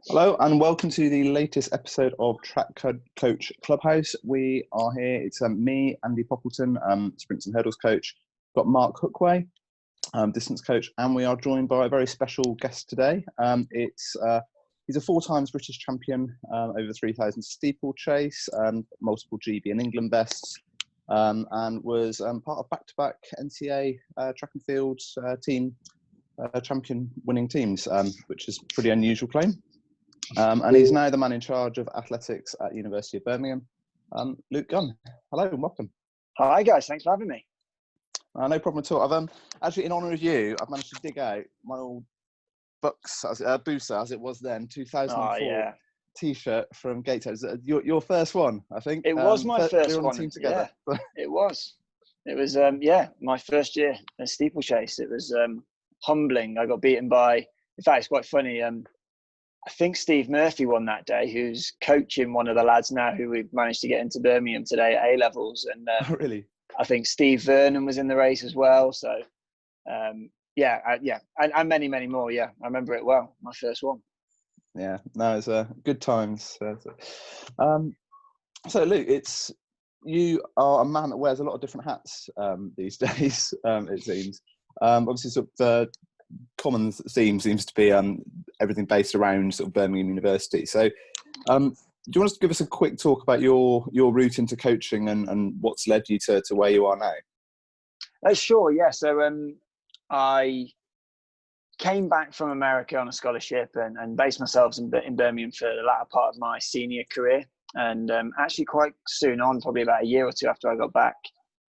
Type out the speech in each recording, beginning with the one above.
Hello and welcome to the latest episode of Coach Clubhouse. We are here. It's me, Andy Poppleton, sprints and hurdles coach. Got Mark Hookway, distance coach, and we are joined by a very special guest today. He's a 4 times British champion, over 3,000 steeplechase, multiple GB and England bests, and was part of back-to-back NCA track and field team champion winning teams, which is a pretty unusual claim. And he's now the man in charge of athletics at University of Birmingham. Luke Gunn, hello and welcome. Hi guys, thanks for having me. No problem at all. I've actually, in honour of you, I've managed to dig out my old Bucks, Booster, as it was then, 2004 T-shirt from Gateshead. Your first one, I think. It was my first one. Team together. Yeah, it was. It was my first year at steeplechase. It was humbling. I got beaten by. In fact, it's quite funny. I think Steve Murphy won that day, who's coaching one of the lads now who we've managed to get into Birmingham today at A-levels. And really? I think Steve Vernon was in the race as well. So, and many, many more. Yeah, I remember it well, my first one. Yeah, no, it's good times. So, Luke, you are a man that wears a lot of different hats these days, it seems. Obviously, sort of the common theme seems to be everything based around sort of Birmingham University. So, do you want to give us a quick talk about your route into coaching and what's led you to where you are now? Sure, yeah. So I came back from America on a scholarship and based myself in Birmingham for the latter part of my senior career. And actually quite soon on, probably about a year or two after I got back,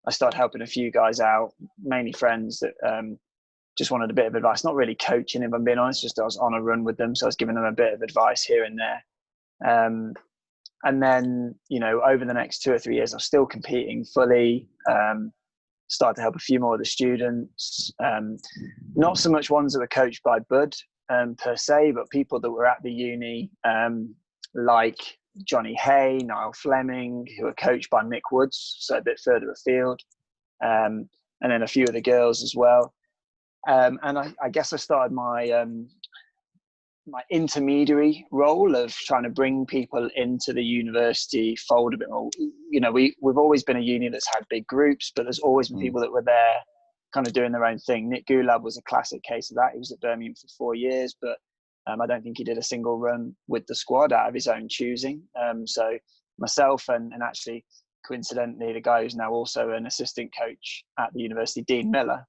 I started helping a few guys out, mainly friends that just wanted a bit of advice, not really coaching, if I'm being honest, just I was on a run with them. So I was giving them a bit of advice here and there. And then, over the next 2 or 3 years, I was still competing fully, started to help a few more of the students, not so much ones that were coached by Bud per se, but people that were at the uni, like Johnny Hay, Niall Fleming, who were coached by Mick Woods, so a bit further afield, and then a few of the girls as well. And I guess I started my intermediary role of trying to bring people into the university fold a bit more. We've always been a uni that's had big groups, but there's always been people that were there kind of doing their own thing. Nick Gulab was a classic case of that. He was at Birmingham for 4 years, but I don't think he did a single run with the squad out of his own choosing. So myself and actually coincidentally the guy who's now also an assistant coach at the university, Dean Miller,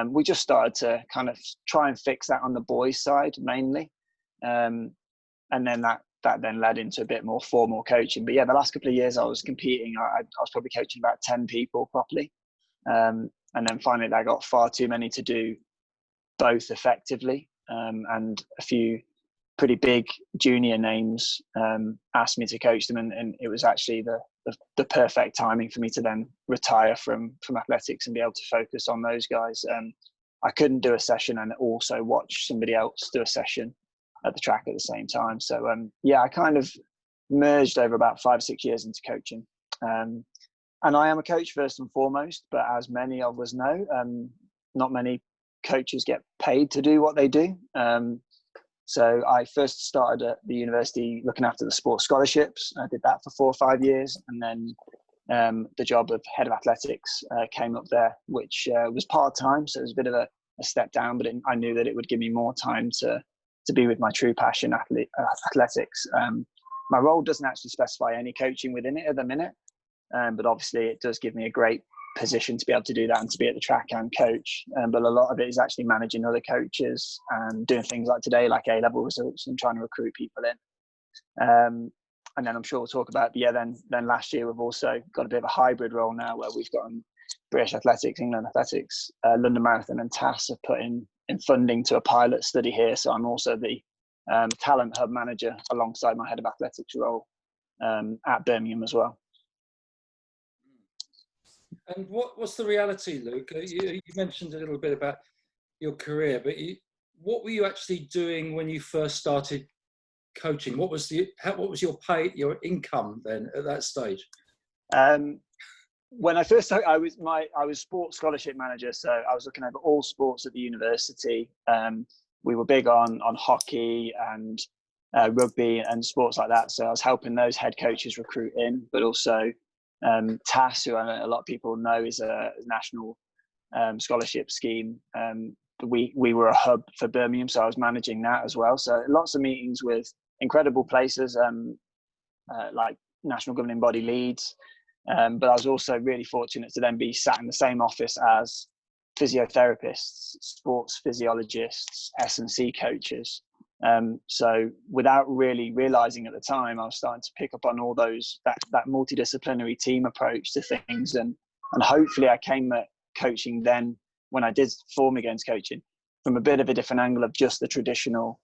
we just started to kind of try and fix that on the boys' side mainly. And then that then led into a bit more formal coaching. But yeah, the last couple of years I was competing, I was probably coaching about 10 people properly. And then finally I got far too many to do both effectively. And a few pretty big junior names asked me to coach them. And it was actually the perfect timing for me to then retire from athletics and be able to focus on those guys. I couldn't do a session and also watch somebody else do a session at the track at the same time. So I kind of merged over about 5 or 6 years into coaching. And I am a coach first and foremost, but as many of us know, not many coaches get paid to do what they do. So I first started at the university looking after the sports scholarships. I did that for 4 or 5 years. And then the job of head of athletics came up there, which was part-time. So it was a bit of a step down, but I knew that it would give me more time to be with my true passion, athletics. My role doesn't actually specify any coaching within it at the minute, but obviously it does give me a great position to be able to do that and to be at the track and coach. But a lot of it is actually managing other coaches and doing things like today, like A-level results and trying to recruit people in. And then I'm sure we'll talk about, then last year we've also got a bit of a hybrid role now where we've got British Athletics, England Athletics, London Marathon and TAS have put in funding to a pilot study here. So I'm also the Talent Hub manager alongside my head of athletics role at Birmingham as well. And what's the reality, Luke? You mentioned a little bit about your career, but what were you actually doing when you first started coaching? What was your pay, your income then at that stage? When I first started, I was sports scholarship manager, so I was looking over all sports at the university. We were big on hockey and rugby and sports like that. So I was helping those head coaches recruit in, but also TAS, who I know a lot of people know is a national scholarship scheme. We were a hub for Birmingham, so I was managing that as well. So lots of meetings with incredible places like national governing body leads. But I was also really fortunate to then be sat in the same office as physiotherapists, sports physiologists, S&C coaches. So without really realizing at the time, I was starting to pick up on all those, that multidisciplinary team approach to things. And hopefully I came at coaching then, when I did form against coaching, from a bit of a different angle of just the traditional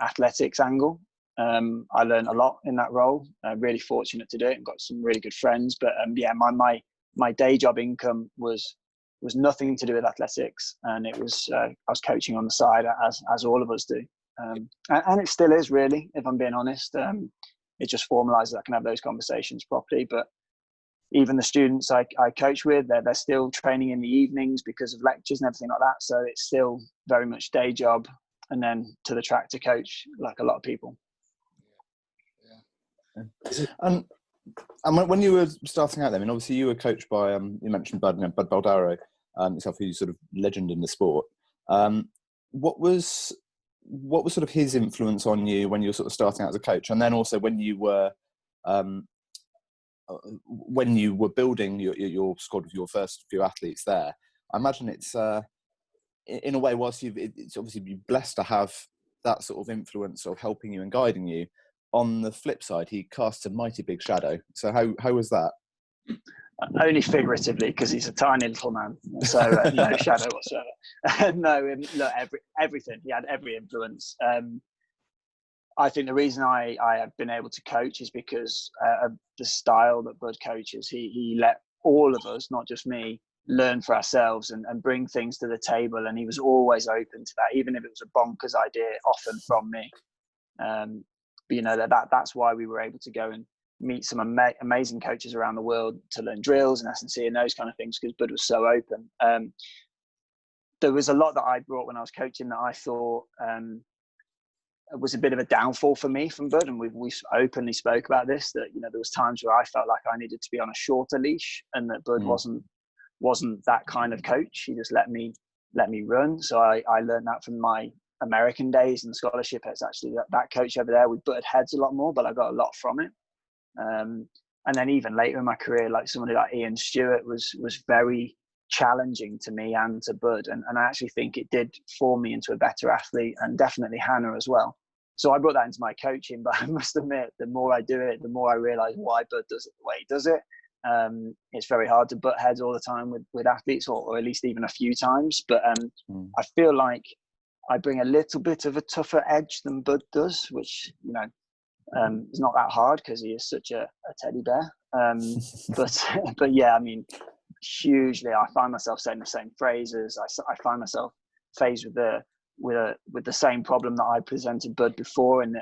athletics angle. I learned a lot in that role. Really fortunate to do it and got some really good friends. But yeah, my day job income was nothing to do with athletics, and it was I was coaching on the side, as all of us do, and it still is, really, if I'm being honest. It just formalizes I can have those conversations properly. But even the students I coach with, they're still training in the evenings because of lectures and everything like that. So it's still very much day job, and then to the track to coach, like a lot of people. And when you were starting out, I mean, obviously you were coached by you mentioned Bud Baldaro, yourself, who's sort of legend in the sport. What was sort of his influence on you when you were sort of starting out as a coach, and then also when you were building your squad of your first few athletes there? I imagine it's in a way, whilst it's obviously been blessed to have that sort of influence of helping you and guiding you. On the flip side, he casts a mighty big shadow. So how was that? Only figuratively, because he's a tiny little man. So no shadow whatsoever. No, look, everything. He had every influence. I think the reason I have been able to coach is because of the style that Bud coaches. He let all of us, not just me, learn for ourselves and bring things to the table. And he was always open to that, even if it was a bonkers idea, often from me. But you know, that's why we were able to go and meet some amazing coaches around the world to learn drills and S&C and those kind of things, because Bud was so open. There was a lot that I brought when I was coaching that I thought was a bit of a downfall for me from Bud, and we openly spoke about this, that you know, there was times where I felt like I needed to be on a shorter leash, and that Bud wasn't that kind of coach. He just let me run. So I learned that from my American days and scholarship. It's actually that coach over there, we butted heads a lot more, but I got a lot from it. And then even later in my career, like somebody like Ian Stewart was very challenging to me and to Bud, and I actually think it did form me into a better athlete, and definitely Hannah as well. So I brought that into my coaching, but I must admit, the more I do it, the more I realize why Bud does it the way he does it. It's very hard to butt heads all the time with athletes, or at least even a few times, but I feel like I bring a little bit of a tougher edge than Bud does, which, you know, is not that hard because he is such a teddy bear. But yeah, I mean, hugely, I find myself saying the same phrases. I find myself faced with the same problem that I presented Bud before, and I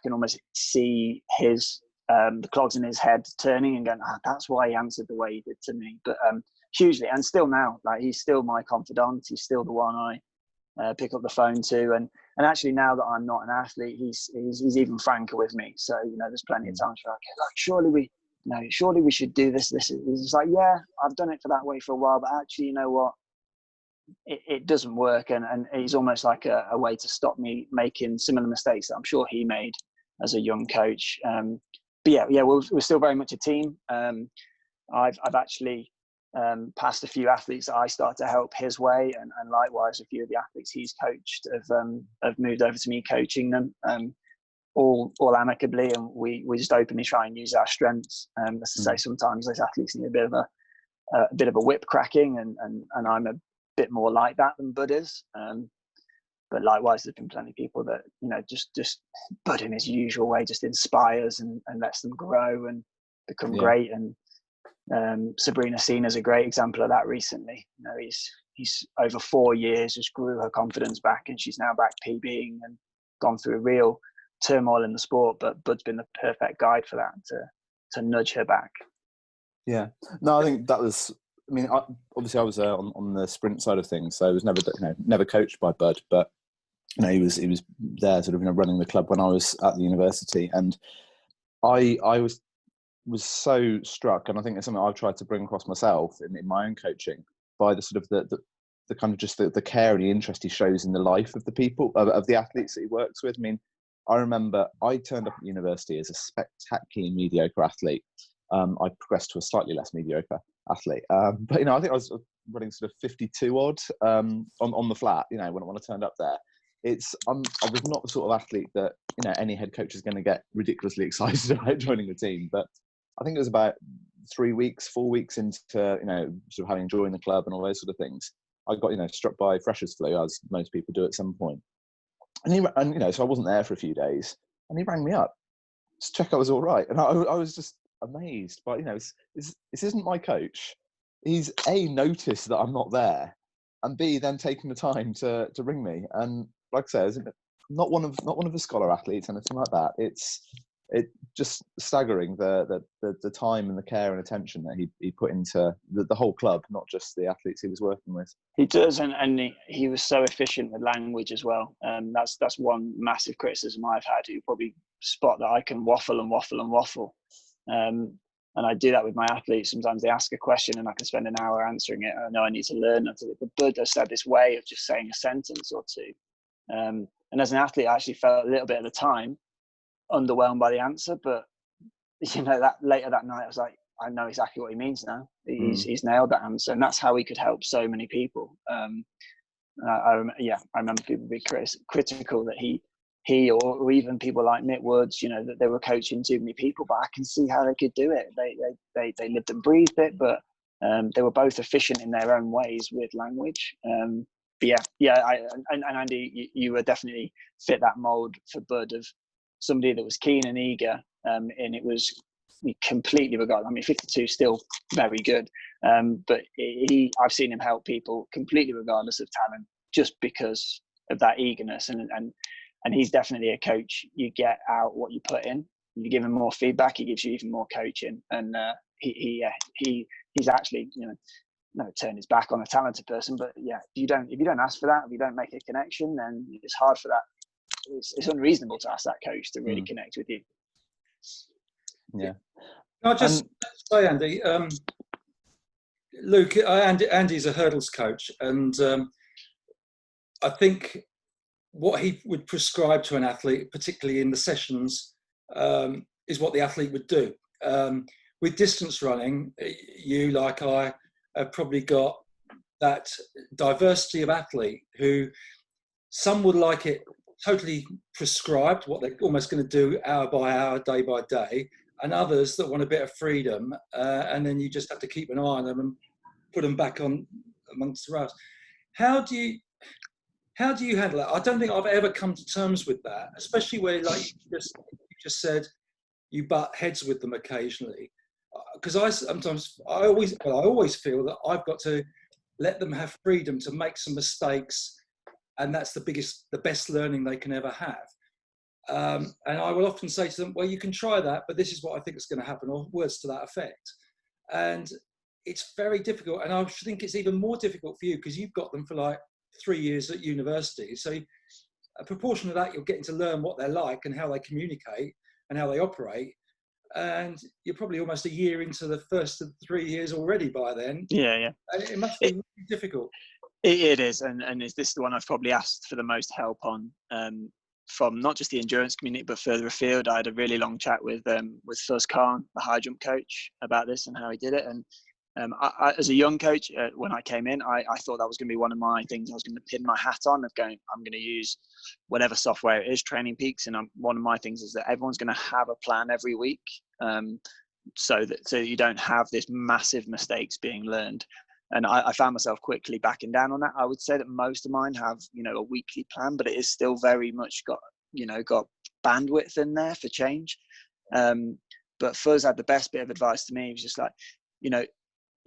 can almost see the clogs in his head turning and going, that's why he answered the way he did to me. But hugely, and still now, like, he's still my confidant. He's still the one I pick up the phone to, and actually now that I'm not an athlete, he's even franker with me. So you know, there's plenty of times where I get like, surely we should do this. He's like, yeah, I've done it for that way for a while, but actually, you know what, it doesn't work, and he's almost like a way to stop me making similar mistakes that I'm sure he made as a young coach. But yeah, we're still very much a team. I've actually past a few athletes that I start to help his way, and likewise a few of the athletes he's coached have moved over to me coaching them, all amicably, and we just openly try and use our strengths. As to say, sometimes those athletes need a bit of a whip cracking, and I'm a bit more like that than Bud is. But likewise, there's been plenty of people that, you know, just Bud in his usual way just inspires and lets them grow and become great. And Sabrina Sina's a great example of that recently. You know, he's over 4 years just grew her confidence back, and she's now back PBing and gone through a real turmoil in the sport. But Bud's been the perfect guide for that, to nudge her back. Yeah, no, I think that was. I mean, obviously, I was on the sprint side of things, so I was never coached by Bud, but he was there sort of, running the club when I was at the university, and I was so struck, and I think it's something I've tried to bring across myself in my own coaching, by the sort of the kind of just the care and the interest he shows in the life of the people, of the athletes that he works with. I mean, I remember I turned up at university as a spectacularly mediocre athlete. I progressed to a slightly less mediocre athlete, but I think I was running sort of 52 odd on the flat. When I turned up there, I was not the sort of athlete that any head coach is going to get ridiculously excited about joining the team. But I think it was about 4 weeks into sort of having joined the club and all those sort of things, I got struck by freshers flu, as most people do at some point. And so I wasn't there for a few days, and he rang me up to check I was all right, and I was just amazed. But this isn't my coach. He's A, noticed that I'm not there, and B, then taken the time to ring me. And like I say, not one of the scholar athletes, anything like that. It's just staggering the time and the care and attention that he put into the whole club, not just the athletes he was working with. He does, and he was so efficient with language as well. That's one massive criticism I've had. You probably spot that I can waffle and waffle and waffle, and I do that with my athletes. Sometimes they ask a question and I can spend an hour answering it. I know I need to learn. But Bud has had this way of just saying a sentence or two, and as an athlete, I actually felt a little bit at the time underwhelmed by the answer, but that later that night I was like, I know exactly what he means now. He's nailed that answer, and that's how he could help so many people. I remember people being critical that he or even people like Mick Woods, that they were coaching too many people, but I can see how they could do it. They lived and breathed it, but they were both efficient in their own ways with language. And Andy, you were definitely fit that mold for Bud, of somebody that was keen and eager, and it was completely regardless. I mean, 52 still very good, but I've seen him help people completely regardless of talent, just because of that eagerness. And he's definitely a coach. You get out what you put in. You give him more feedback, he gives you even more coaching. And he's actually never turn his back on a talented person, but if you don't ask for that, if you don't make a connection, then it's hard for that. It's unreasonable to ask that coach to really connect with you. Yeah. Can I just say, Andy, Luke, Andy's a hurdles coach, and I think what he would prescribe to an athlete, particularly in the sessions, is what the athlete would do. With distance running, you, like I, have probably got that diversity of athlete who some would like it totally prescribed, what they're almost going to do hour by hour, day by day, and others that want a bit of freedom, and then you just have to keep an eye on them and put them back on amongst the rest. How do you handle that? I don't think I've ever come to terms with that, especially where, like you just said, you butt heads with them occasionally. Because I always feel that I've got to let them have freedom to make some mistakes, and that's the best learning they can ever have. And I will often say to them, well, you can try that, but this is what I think is going to happen, or words to that effect. And it's very difficult. And I think it's even more difficult for you because you've got them for like 3 years at university. So a proportion of that, you're getting to learn what they're like and how they communicate and how they operate. And you're probably almost a year into the first of 3 years already by then. Yeah. And it must be really difficult. It is, and is this the one I've probably asked for the most help on, from not just the endurance community but further afield. I had a really long chat with Fuzz Khan, the high jump coach, about this and how he did it. And I, as a young coach, when I came in, I thought that was going to be one of my things I was going to pin my hat on, of going, I'm going to use whatever software it is, Training Peaks, and one of my things is that everyone's going to have a plan every week, so you don't have this massive mistakes being learned. And I found myself quickly backing down on that. I would say that most of mine have, a weekly plan, but it is still very much got bandwidth in there for change. But Fuzz had the best bit of advice to me. He was just like,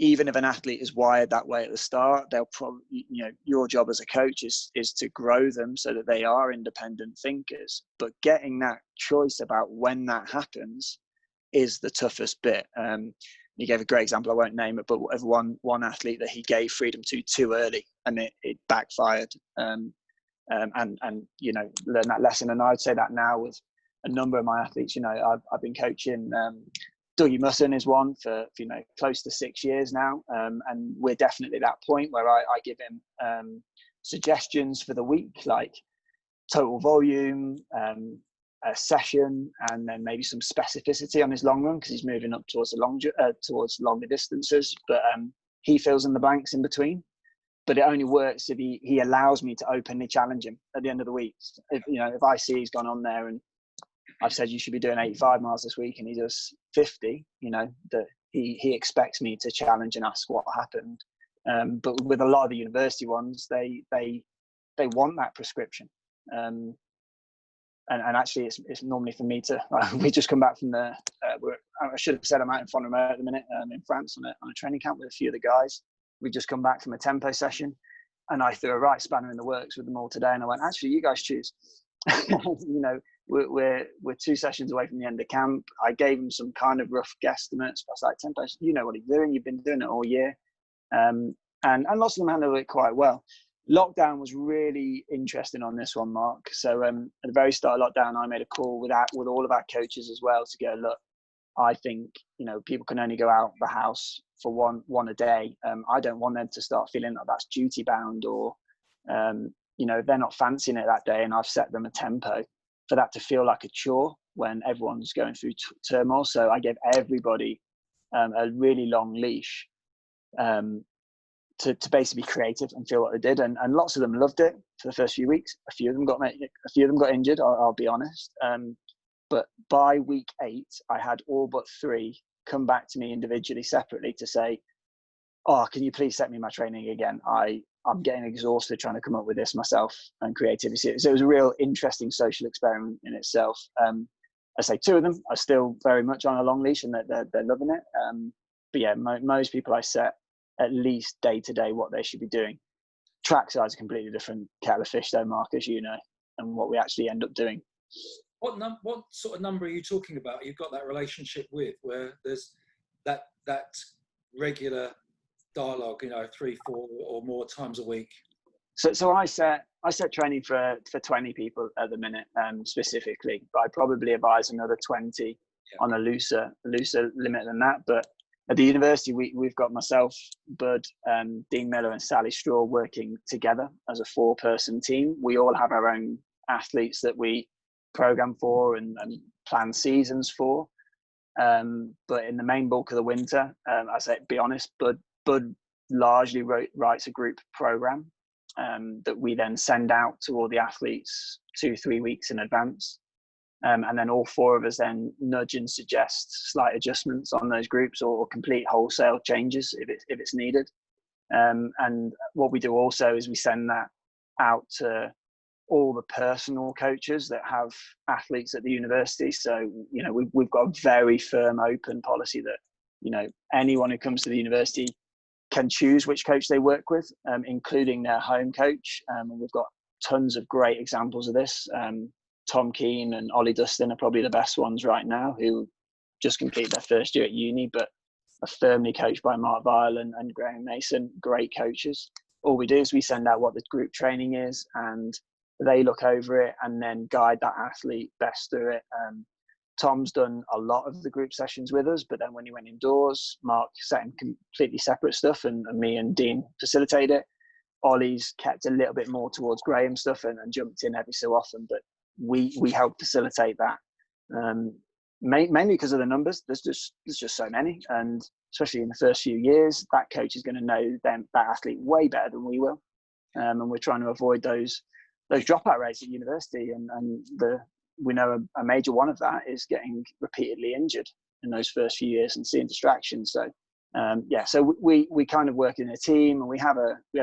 even if an athlete is wired that way at the start, they'll probably, your job as a coach is to grow them so that they are independent thinkers. But getting that choice about when that happens is the toughest bit. He gave a great example, I won't name it, but of one athlete that he gave freedom to too early, and it backfired. And and you know, learn that lesson. And I'd say that now with a number of my athletes. You know, I've been coaching. Dougie Musson is one for you know, close to 6 years now, and we're definitely at that point where I give him suggestions for the week, like total volume, a session, and then maybe some specificity on his long run, because he's moving up towards towards longer distances. But he fills in the blanks in between. But it only works if he allows me to openly challenge him at the end of the week. If, you know, if I see he's gone on there and I've said you should be doing 85 miles this week and he does 50, you know, that he expects me to challenge and ask what happened. But with a lot of the university ones, they want that prescription. And actually it's normally for me to, we just come back from I should have said I'm out in Font-Romeu at the minute, in France on a training camp with a few of the guys. We just come back from a tempo session, and I threw a right spanner in the works with them all today. And I went, actually, you guys choose. You know, we're 2 sessions away from the end of camp. I gave them some kind of rough guesstimates. I was like, tempo, you know what you're doing. You've been doing it all year. And lots of them handled it quite well. Lockdown was really interesting on this one, Mark. So at the very start of lockdown, I made a call with all of our coaches as well to go, look, I think, you know, people can only go out the house for one a day. I don't want them to start feeling like that's duty bound, or, you know, if they're not fancying it that day and I've set them a tempo, for that to feel like a chore when everyone's going through turmoil. So I gave everybody a really long leash to basically be creative and feel what they did. And lots of them loved it for the first few weeks. A few of them got injured, I'll be honest. But by week 8, I had all but 3 come back to me individually, separately, to say, oh, can you please set me my training again? I'm getting exhausted trying to come up with this myself, and creativity. So it was a real interesting social experiment in itself. I say 2 of them are still very much on a long leash and they're loving it. But yeah, most people I set at least day to day what they should be doing. Trackside is a completely different kettle of fish though, Mark, as you know, and what we actually end up doing. What sort of number are you talking about? You've got that relationship with, where there's that regular dialogue, you know, 3, 4 or more times a week. So I set training for 20 people at the minute, specifically, but I probably advise another 20 on a looser limit than that. But at the university, we've got myself, Bud, Dean Miller and Sally Straw working together as a 4-person team. We all have our own athletes that we program for and plan seasons for. But in the main bulk of the winter, I say, be honest, Bud largely writes a group program that we then send out to all the athletes 2-3 weeks in advance. And then all 4 of us then nudge and suggest slight adjustments on those groups, or complete wholesale changes if it's needed. And what we do also is we send that out to all the personal coaches that have athletes at the university. So, you know, we've got a very firm open policy that, you know, anyone who comes to the university can choose which coach they work with, including their home coach. And we've got tons of great examples of this. Tom Keane and Ollie Dustin are probably the best ones right now, who just completed their first year at uni, but are firmly coached by Mark Vile and Graham Mason, great coaches. All we do is we send out what the group training is, and they look over it and then guide that athlete best through it. Tom's done a lot of the group sessions with us, but then when he went indoors, Mark set him completely separate stuff, and me and Dean facilitate it. Ollie's kept a little bit more towards Graham stuff and jumped in every so often, but we help facilitate that. Mainly because of the numbers. There's just so many, and especially in the first few years, that coach is going to know that athlete way better than we will. And we're trying to avoid those dropout rates at university, and we know a major one of that is getting repeatedly injured in those first few years and seeing distractions. So so we kind of work in a team, and we have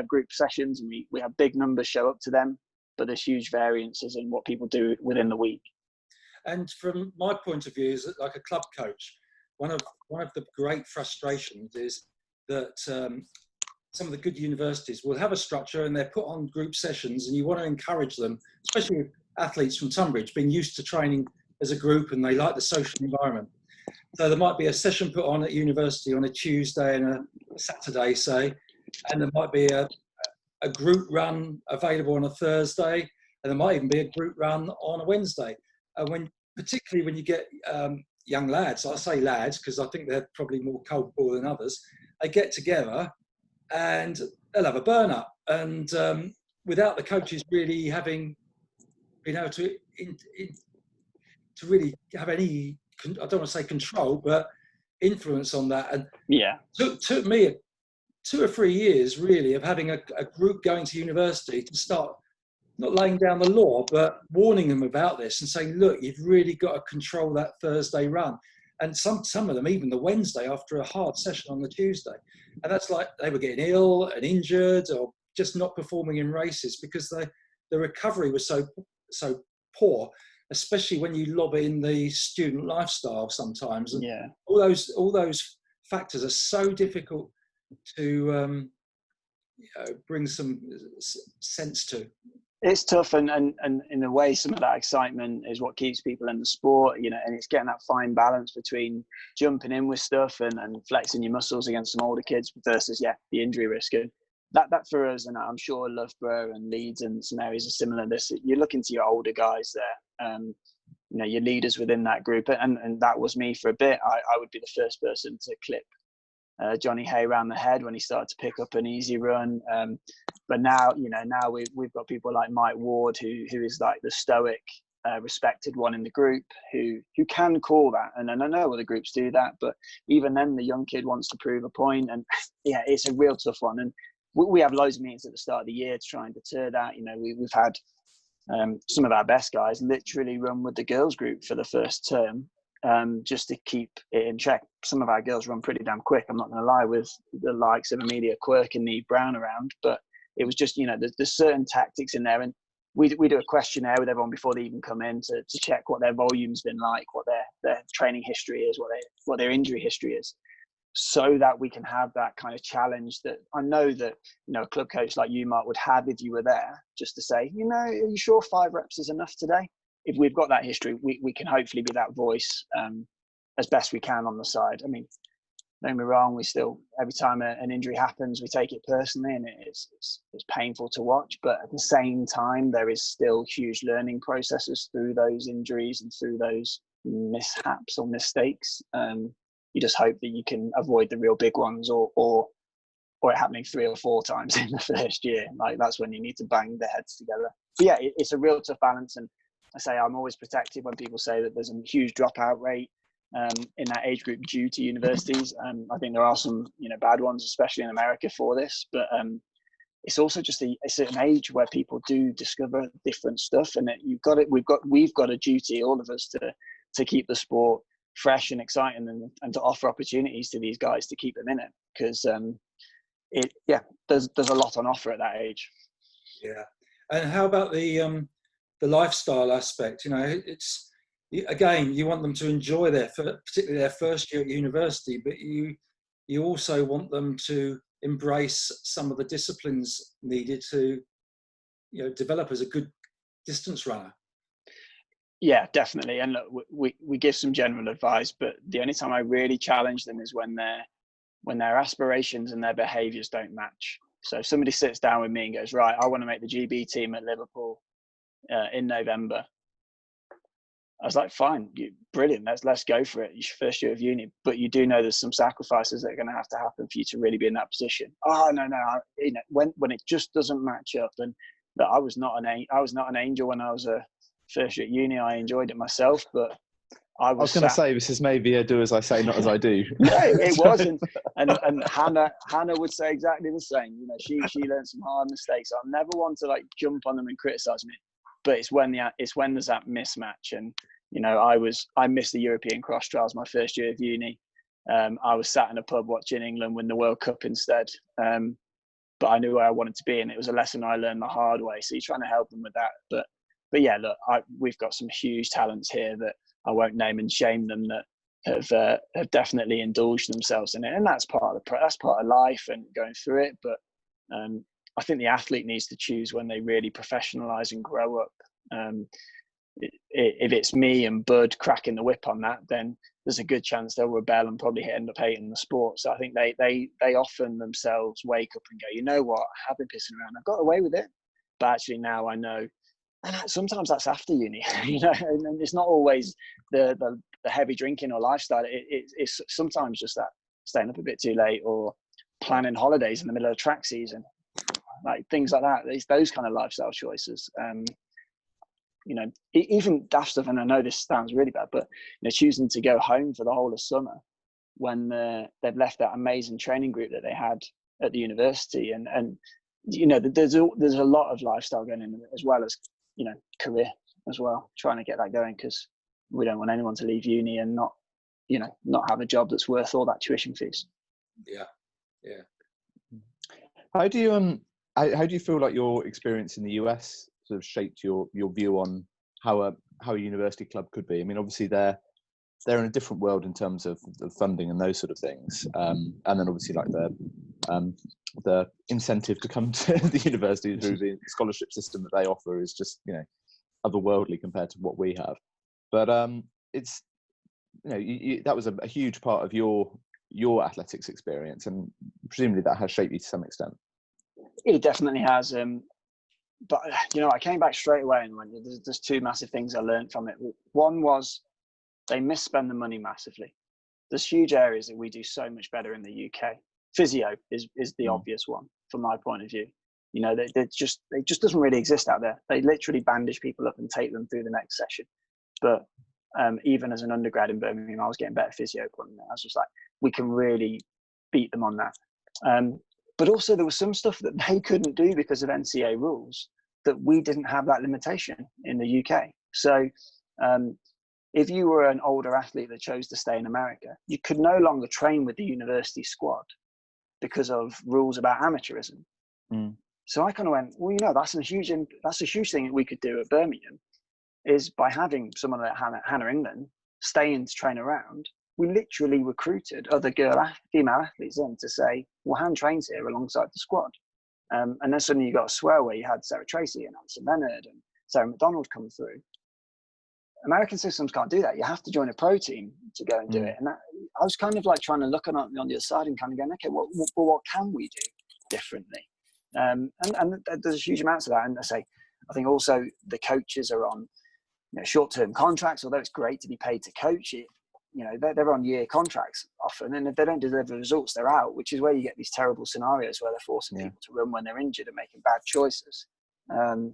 group sessions, and we have big numbers show up to them, but there's huge variances in what people do within the week. And from my point of view, as like a club coach, one of the great frustrations is that some of the good universities will have a structure and they're put on group sessions, and you want to encourage them, especially athletes from Tunbridge, being used to training as a group and they like the social environment. So there might be a session put on at university on a Tuesday and a Saturday, say, and there might be a group run available on a Thursday, there might even be a group run on a Wednesday. And particularly when you get young lads, I say lads because I think they're probably more culpable than others, they get together and they'll have a burn up. And without the coaches really having been able to really have any, I don't want to say control, but influence on that. And took me 2 or 3 years really of having a group going to university to start not laying down the law, but warning them about this and saying, look, you've really got to control that Thursday run. And some of them, even the Wednesday after a hard session on the Tuesday. And that's like they were getting ill and injured or just not performing in races because the recovery was so poor, especially when you lob in the student lifestyle sometimes. And all those factors are so difficult to bring some sense to. It's tough, and in a way, some of that excitement is what keeps people in the sport, and it's getting that fine balance between jumping in with stuff and flexing your muscles against some older kids versus, the injury risk. And that for us, and I'm sure Loughborough and Leeds and some areas are similar. You're looking to your older guys there, your leaders within that group, and that was me for a bit. I would be the first person to clip Johnny Hay around the head when he started to pick up an easy run. But now, now we've got people like Mike Ward, who is like the stoic, respected one in the group, who can call that. And I know other groups do that, but even then, the young kid wants to prove a point. And it's a real tough one. And we have loads of meetings at the start of the year to try and deter that. We've had some of our best guys literally run with the girls group for the first term, just to keep it in check. Some of our girls run pretty damn quick, I'm not going to lie, with the likes of Amelia Quirk and Neve Brown around. But it was just, there's certain tactics in there. And we do a questionnaire with everyone before they even come in to check what their volume's been like, what their training history is, what their injury history is, so that we can have that kind of challenge that I know that, a club coach like you, Mark, would have if you were there, just to say, are you sure 5 reps is enough today? If we've got that history, we can hopefully be that voice as best we can on the side. I mean, don't get me wrong, we still, every time an injury happens, we take it personally, and it's painful to watch. But at the same time, there is still huge learning processes through those injuries and through those mishaps or mistakes. You just hope that you can avoid the real big ones, or it happening 3 or 4 times in the first year. Like, that's when you need to bang their heads together. But it's a real tough balance. And I say I'm always protective when people say that there's a huge dropout rate in that age group due to universities. I think there are some bad ones, especially in America, for this. But it's also just a certain age where people do discover different stuff, and we've got a duty, all of us, to keep the sport fresh and exciting, and to offer opportunities to these guys to keep them in it, because there's a lot on offer at that age. Yeah. And how about the lifestyle aspect? It's, again, you want them to enjoy particularly their first year at university, but you also want them to embrace some of the disciplines needed to develop as a good distance runner. Yeah, definitely. And look, we give some general advice, but the only time I really challenge them is when their aspirations and their behaviours don't match. So if somebody sits down with me and goes, right, I want to make the GB team at Liverpool in November, I was like, fine, brilliant, let's go for it. It's your first year of uni, but you do know there's some sacrifices that are going to have to happen for you to really be in that position. Oh no, when it just doesn't match up. And that I was not an angel when I was a first year at uni. I enjoyed it myself, but I was going to say, this is maybe a do as I say, not as I do. No, it wasn't. And Hannah would say exactly the same. She learned some hard mistakes. I'm never one to jump on them and criticize me, but it's when there's that mismatch. And I missed the European cross trials my first year of uni. I was sat in a pub watching England win the World Cup instead. But I knew where I wanted to be, and it was a lesson I learned the hard way. So you're trying to help them with that. But yeah, look, we've got some huge talents here that I won't name and shame them, that have definitely indulged themselves in it, and that's part of life and going through it. But I think the athlete needs to choose when they really professionalize and grow up. If it's me and Bud cracking the whip on that, then there's a good chance they'll rebel and probably end up hating the sport. So I think they often themselves wake up and go, you know what, I have been pissing around, I've got away with it, but actually now I know And sometimes that's after uni, you know, and it's not always the heavy drinking or lifestyle. It's sometimes just that staying up a bit too late or planning holidays in the middle of track season, like things like that. It's those kind of lifestyle choices. You know, even daft stuff, and I know this sounds really bad, but you know, choosing to go home for the whole of summer when they've left that amazing training group that they had at the university, and you know, there's a lot of lifestyle going in as well as, you know, career as well, trying to get that going, because we don't want anyone to leave uni and not, you know, not have a job that's worth all that tuition fees. Yeah. How do you feel like your experience in the US sort of shaped your view on how a university club could be? I mean, obviously they're in a different world in terms of the funding and those sort of things, and then obviously like the incentive to come to the university through the scholarship system that they offer is just, you know, otherworldly compared to what we have. But it's, you know, that was a huge part of your athletics experience, and presumably that has shaped you to some extent. It definitely has. But you know, I came back straight away and went, there's two massive things I learned from it. One was they misspend the money massively. There's huge areas that we do so much better in the UK. Physio is the obvious one from my point of view. You know, it just doesn't really exist out there. They literally bandage people up and take them through the next session. But even as an undergrad in Birmingham, I was getting better physio equipment. I was just like, we can really beat them on that. But also there was some stuff that they couldn't do because of NCAA rules that we didn't have that limitation in the UK. So if you were an older athlete that chose to stay in America, you could no longer train with the university squad because of rules about amateurism. So I kind of went, well, you know, that's a huge thing that we could do at Birmingham, is by having someone like Hannah England staying to train around. We literally recruited other female athletes in to say, well, Han trains here alongside the squad. And then suddenly you got a swell where you had Sarah Tracy and Alison Leonard and Sarah McDonald come through. American systems can't do that. You have to join a pro team to go and do it. And I was kind of like trying to look on the other side and kind of going, okay, what can we do differently? And there's huge amounts of that. And I think also the coaches are on, you know, short-term contracts. Although it's great to be paid to coach it, you know, they're on year contracts often, and if they don't deliver results, they're out, which is where you get these terrible scenarios where they're forcing people to run when they're injured and making bad choices. I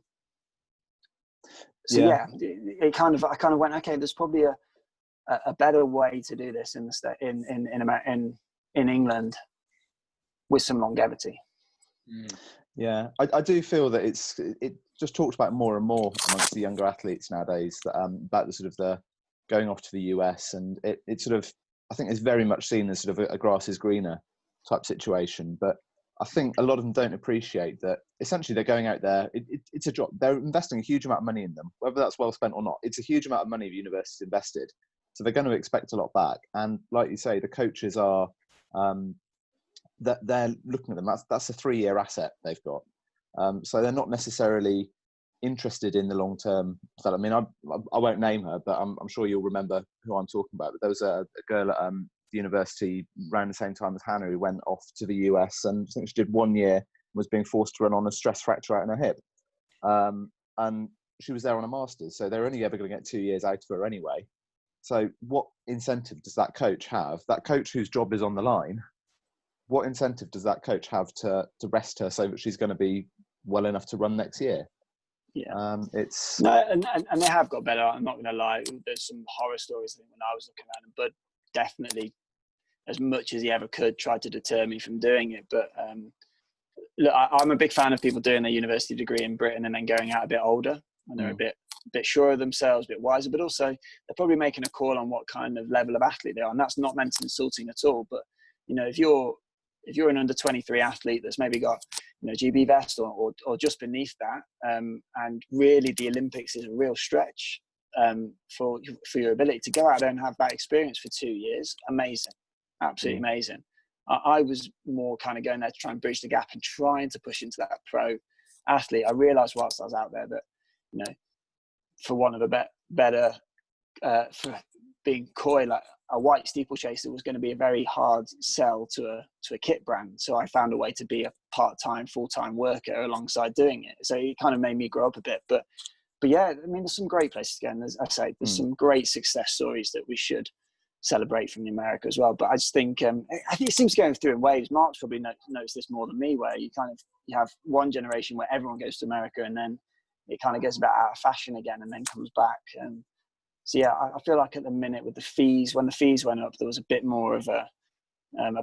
kind of went, okay, there's probably a better way to do this in England with some longevity. Yeah, I do feel that it just talked about more and more amongst the younger athletes nowadays, that about the sort of the going off to the US, and it sort of, I think it's very much seen as sort of a grass is greener type situation. But I think a lot of them don't appreciate that essentially they're going out there, it's a job, they're investing a huge amount of money in them, whether that's well spent or not. It's a huge amount of money the university's invested, so they're going to expect a lot back. And like you say, the coaches are that they're looking at them, that's a 3-year asset they've got, so they're not necessarily interested in the long-term development. I mean, I won't name her, but I'm sure you'll remember who I'm talking about. But there was a girl at the university around the same time as Hannah who went off to the US, and I think she did 1 year, was being forced to run on a stress fracture out in her hip, and she was there on a master's, so they're only ever going to get 2 years out of her anyway. So what incentive does that coach have? That coach whose job is on the line, what incentive does that coach have to rest her so that she's going to be well enough to run next year? Yeah, it's no, and they have got better. I'm not going to lie. There's some horror stories I think when I was looking at them, but definitely, as much as he ever could, tried to deter me from doing it. But look, I'm a big fan of people doing their university degree in Britain and then going out a bit older, and they're a bit sure of themselves, a bit wiser, but also they're probably making a call on what kind of level of athlete they are, and that's not meant to insulting at all. But you know, if you're an under 23 athlete that's maybe got, you know, GB vest or just beneath that, and really the Olympics is a real stretch for your ability to go out there and have that experience for 2 years, amazing, absolutely amazing. I was more kind of going there to try and bridge the gap and trying to push into that pro athlete. I realised whilst I was out there that, you know, for want of a better, for being coy, like a white steeplechaser was going to be a very hard sell to a kit brand. So I found a way to be a part-time, full-time worker alongside doing it. So it kind of made me grow up a bit. But yeah, I mean, there's some great places again. As I say, there's some great success stories that we should celebrate from the America as well. But I just think, I think it seems going through in waves. Mark's probably noticed this more than me, where you have one generation where everyone goes to America, and then it kind of gets a bit out of fashion again, and then comes back. So yeah, I feel like at the minute with the fees, when the fees went up, there was a bit more of a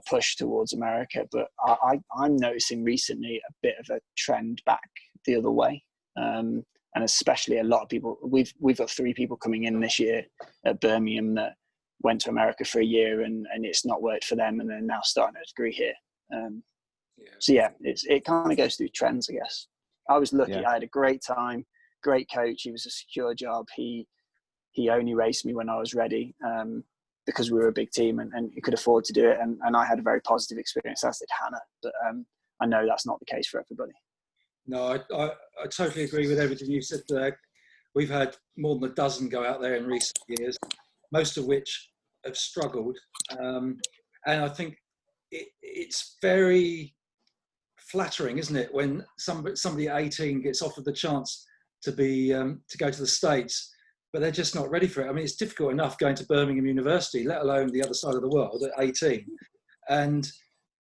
push towards America. But I'm noticing recently a bit of a trend back the other way. And especially a lot of people, we've got 3 people coming in this year at Birmingham that went to America for a year and it's not worked for them, and they're now starting a degree here. So yeah, it kind of goes through trends, I guess. I was lucky. I had a great time, great coach. He was a secure job. He only raced me when I was ready, because we were a big team and he could afford to do it. And I had a very positive experience, as did Hannah. But I know that's not the case for everybody. No, I totally agree with everything you said there. We've had more than a dozen go out there in recent years, most of which have struggled. And I think it's very flattering, isn't it, when somebody at 18 gets offered the chance to go to the States, but they're just not ready for it. I mean, it's difficult enough going to Birmingham University, let alone the other side of the world at 18. And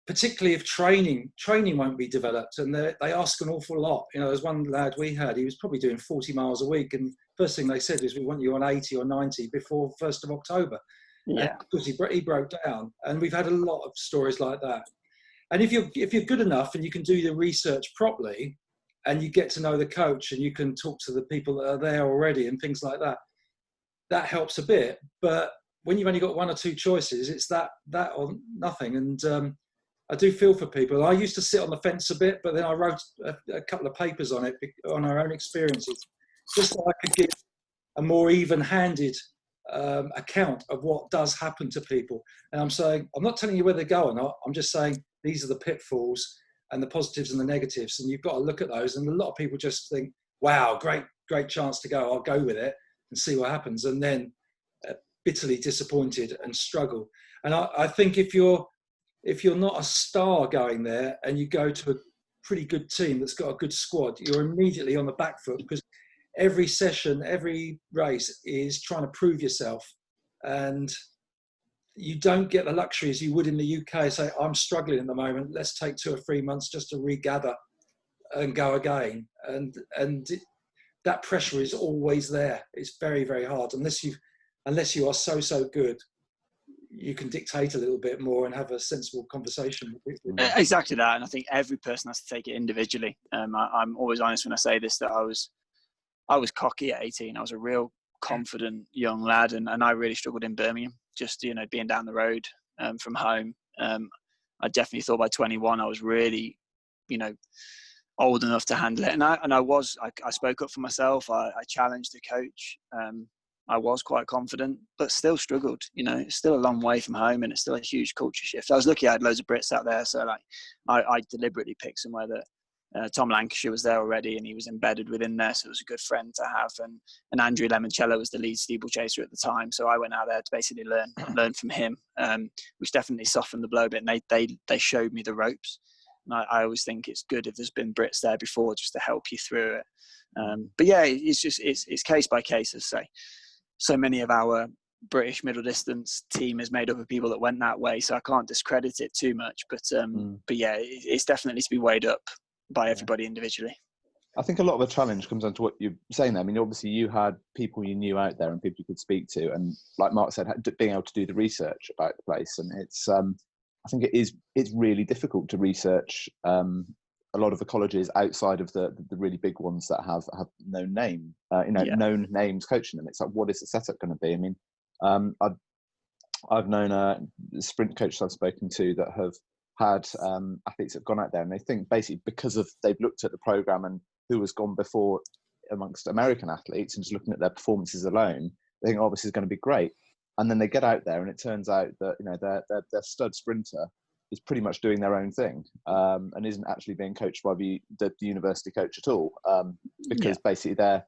particularly if training won't be developed, and they ask an awful lot. You know, there's one lad we had, he was probably doing 40 miles a week, and first thing they said is, we want you on 80 or 90 before 1st of October. Yeah. And of course he broke down, and we've had a lot of stories like that. And if you're good enough and you can do the research properly, and you get to know the coach and you can talk to the people that are there already and things like that, that helps a bit. But when you've only got 1 or 2 choices, it's that or nothing. And I do feel for people. I used to sit on the fence a bit, but then I wrote a couple of papers on it, on our own experiences, just so I could give a more even-handed account of what does happen to people. And I'm saying, I'm not telling you where they go or not. I'm just saying these are the pitfalls and the positives and the negatives, and you've got to look at those. And a lot of people just think, wow, great chance to go, I'll go with it and see what happens, and then bitterly disappointed and struggle. And I think if you're not a star going there and you go to a pretty good team that's got a good squad, you're immediately on the back foot, because every session, every race is trying to prove yourself. And you don't get the luxury as you would in the UK, say, I'm struggling at the moment, let's take 2 or 3 months just to regather and go again. And that pressure is always there. It's very, very hard. Unless you are so good, you can dictate a little bit more and have a sensible conversation with people. Exactly that. And I think every person has to take it individually. I'm always honest when I say this, that I was cocky at 18. I was a real confident young lad, and I really struggled in Birmingham, just, you know, being down the road from home. I definitely thought by 21 I was really, you know, old enough to handle it. And I spoke up for myself. I challenged the coach. I was quite confident, but still struggled. You know, it's still a long way from home, and it's still a huge culture shift. I was lucky I had loads of Brits out there, so like I deliberately picked somewhere that Tom Lancashire was there already, and he was embedded within there, so it was a good friend to have. And Andrew Lemoncello was the lead steeplechaser at the time, so I went out there to basically learn from him, which definitely softened the blow a bit. And they showed me the ropes. And I always think it's good if there's been Brits there before, just to help you through it. But yeah, it's case by case, as I say. So many of our British middle distance team is made up of people that went that way, so I can't discredit it too much. But yeah, it's definitely to be weighed up by everybody individually. I think a lot of the challenge comes down to what you're saying there. I mean, obviously you had people you knew out there and people you could speak to, and like Mark said, being able to do the research about the place. And it's I think it's really difficult to research a lot of the colleges outside of the really big ones that have known name, known names coaching them. It's like, what is the setup going to be? I mean, I've known sprint coaches I've spoken to that have had athletes that have gone out there, and they think basically because of they've looked at the program and who has gone before amongst American athletes and just looking at their performances alone, they think, oh, this is going to be great. And then they get out there and it turns out that, you know, their stud sprinter is pretty much doing their own thing and isn't actually being coached by the university coach at all, because basically they're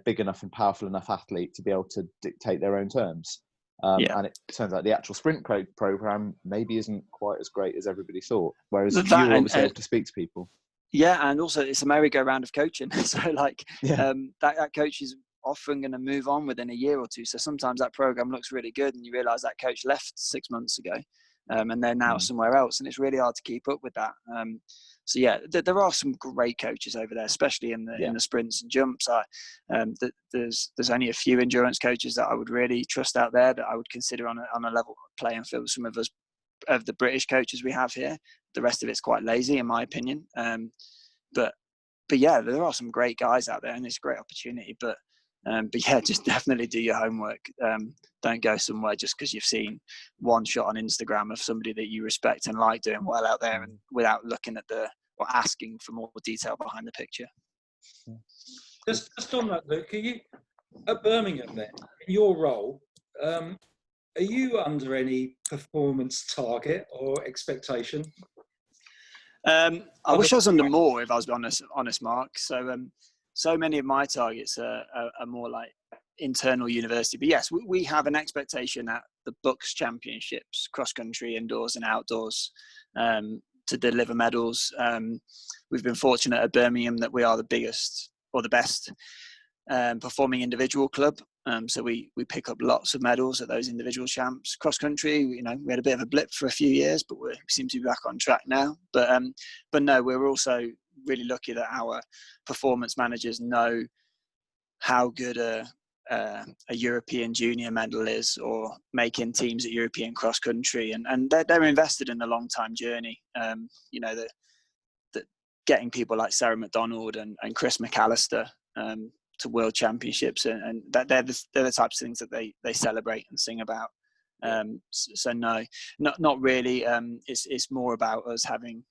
big enough and powerful enough athlete to be able to dictate their own terms. And it turns out the actual sprint program maybe isn't quite as great as everybody thought, whereas you were obviously able to speak to people. Yeah, and also it's a merry-go-round of coaching. So that coach is often going to move on within a year or two. So sometimes that program looks really good and you realise that coach left 6 months ago, and they're now somewhere else, and it's really hard to keep up with that. So yeah, there are some great coaches over there, especially in the sprints and jumps. There's only a few endurance coaches that I would really trust out there, that I would consider on a level playing field with some of the British coaches we have here. The rest of it's quite lazy, in my opinion. But yeah, there are some great guys out there, and it's a great opportunity. But yeah, just definitely do your homework. Don't go somewhere just because you've seen one shot on Instagram of somebody that you respect and like doing well out there, and without looking at or asking for more detail behind the picture. Just on that, Luke, are you at Birmingham then, in your role, are you under any performance target or expectation? I wish I was under more, if I was honest, Mark. So many of my targets are more like internal university. But yes, we have an expectation at the Bucks Championships, cross country, indoors and outdoors, to deliver medals. We've been fortunate at Birmingham that we are the biggest or the best performing individual club. So we pick up lots of medals at those individual champs. Cross country, we had a bit of a blip for a few years, but we seem to be back on track now. But no, we're also really lucky that our performance managers know how good a European junior medal is, or making teams at European cross country, and they're invested in a long time journey. Getting people like Sarah McDonald and Chris McAllister to world championships, and that they're the types of things that they celebrate and sing about. So no, not really. It's more about us having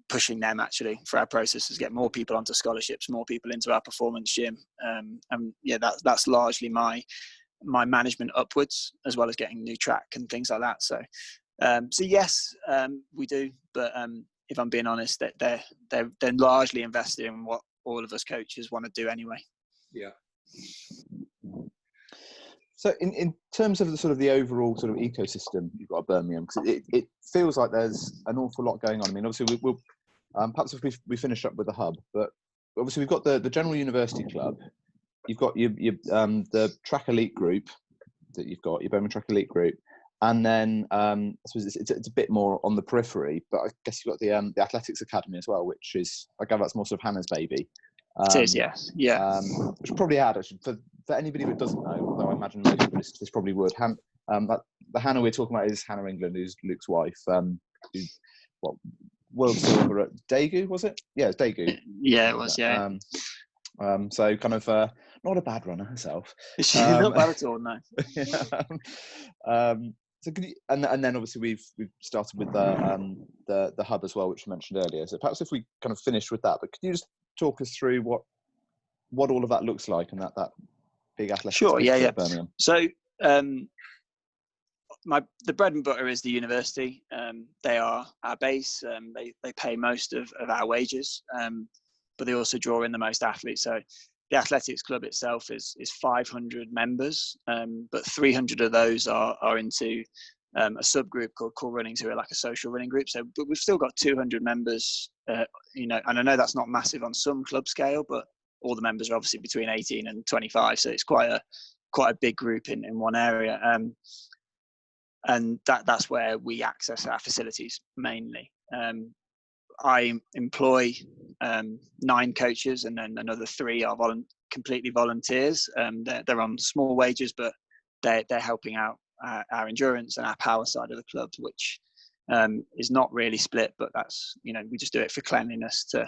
pushing them actually for our processes, get more people onto scholarships, more people into our performance gym, and yeah, that's largely my management upwards, as well as getting new track and things like that. So yes, we do, but if I'm being honest, that they're largely invested in what all of us coaches want to do anyway. Yeah. So in terms of the sort of the overall sort of ecosystem you've got at Birmingham, because it feels like there's an awful lot going on. I mean, obviously we'll perhaps if we finish up with the hub, but obviously we've got the General University Club. You've got your the Track Elite group that you've got, your Birmingham Track Elite group, and then I suppose it's a bit more on the periphery, but I guess you've got the Athletics Academy as well, which is, I guess that's more sort of Hannah's baby. It is, yes. Yeah. Which will probably add, actually, for anybody who doesn't know, although I imagine most of this probably would. The Hannah we're talking about is Hannah England, who's Luke's wife, who's world silver at Daegu, was it? Yeah, it's Daegu. Yeah, it was. Yeah. So kind of not a bad runner herself. She's not bad at all, no. Yeah. So could you, and then obviously we've started with the hub as well, which you mentioned earlier. So perhaps if we kind of finish with that, but could you just talk us through what all of that looks like, and that big athletic space at Birmingham? So the bread and butter is the university. They are our base. They pay most of our wages, but they also draw in the most athletes. So the athletics club itself is 500 members, but 300 of those are into a subgroup called Core Running, who are like a social running group. So, but we've still got 200 members, and I know that's not massive on some club scale, but all the members are obviously between 18 and 25. So it's quite a big group in one area. And that's where we access our facilities mainly. I employ 9 coaches, and then another 3 are completely volunteers. They're on small wages, but they're helping out our endurance and our power side of the club, which is not really split, but that's, we just do it for cleanliness to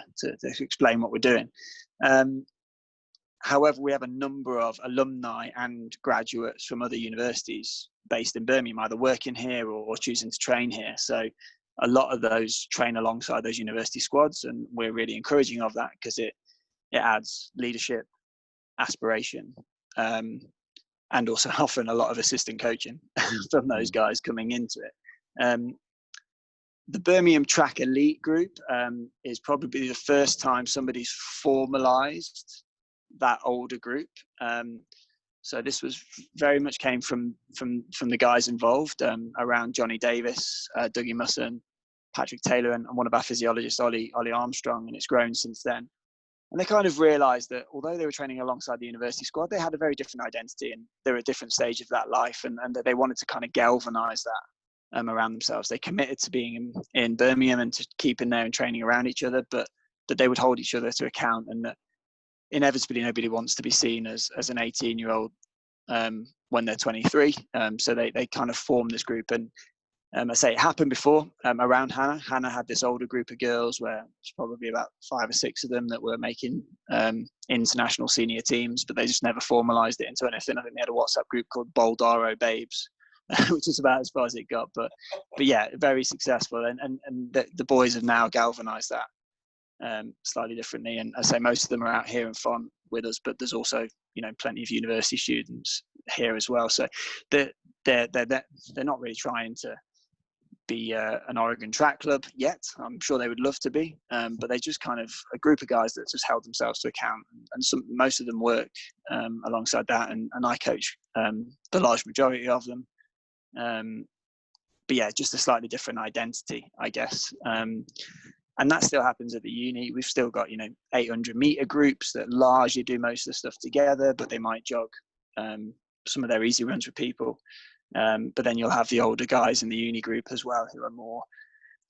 explain what we're doing. However, we have a number of alumni and graduates from other universities based in Birmingham, either working here or choosing to train here. So a lot of those train alongside those university squads, and we're really encouraging of that, because it adds leadership, aspiration, and also often a lot of assistant coaching from those guys coming into it. The Birmingham Track Elite group is probably the first time somebody's formalised that older group. So this was very much came from the guys involved, around Johnny Davis, Dougie Musson, Patrick Taylor and one of our physiologists, Ollie Armstrong, and it's grown since then. And they kind of realised that although they were training alongside the university squad, they had a very different identity and they were at a different stage of that life, and that they wanted to kind of galvanise that around themselves. They committed to being in Birmingham and to keeping there and training around each other, but that they would hold each other to account, and that inevitably nobody wants to be seen as an 18-year-old when they're 23. So they kind of formed this group, and I say it happened before around Hannah. Hannah had this older group of girls where it's probably about 5 or 6 of them that were making international senior teams, but they just never formalised it into anything. I think they had a WhatsApp group called Boldaro Babes, which is about as far as it got. But yeah, very successful. And the boys have now galvanised that slightly differently. And I say most of them are out here in Font with us, but there's also, you know, plenty of university students here as well. So they're not really trying to be an Oregon track club yet. I'm sure they would love to be, but they just kind of a group of guys that just held themselves to account, and most of them work alongside that, and I coach the large majority of them. But yeah, just a slightly different identity, I guess. And that still happens at the uni. We've still got, you know, 800 meter groups that largely do most of the stuff together, but they might jog some of their easy runs with people. But then you'll have the older guys in the uni group as well, who are more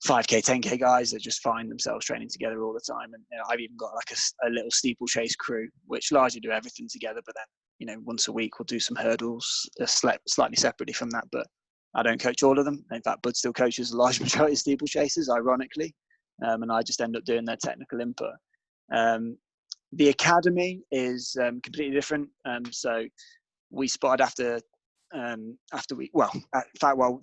5K, 10K guys that just find themselves training together all the time. And you know, I've even got like a little steeplechase crew, which largely do everything together. But then, you know, once a week we'll do some hurdles slightly separately from that. But I don't coach all of them. In fact, Bud still coaches a large majority of steeplechasers, ironically. And I just end up doing their technical input. The academy is completely different. So we spotted after the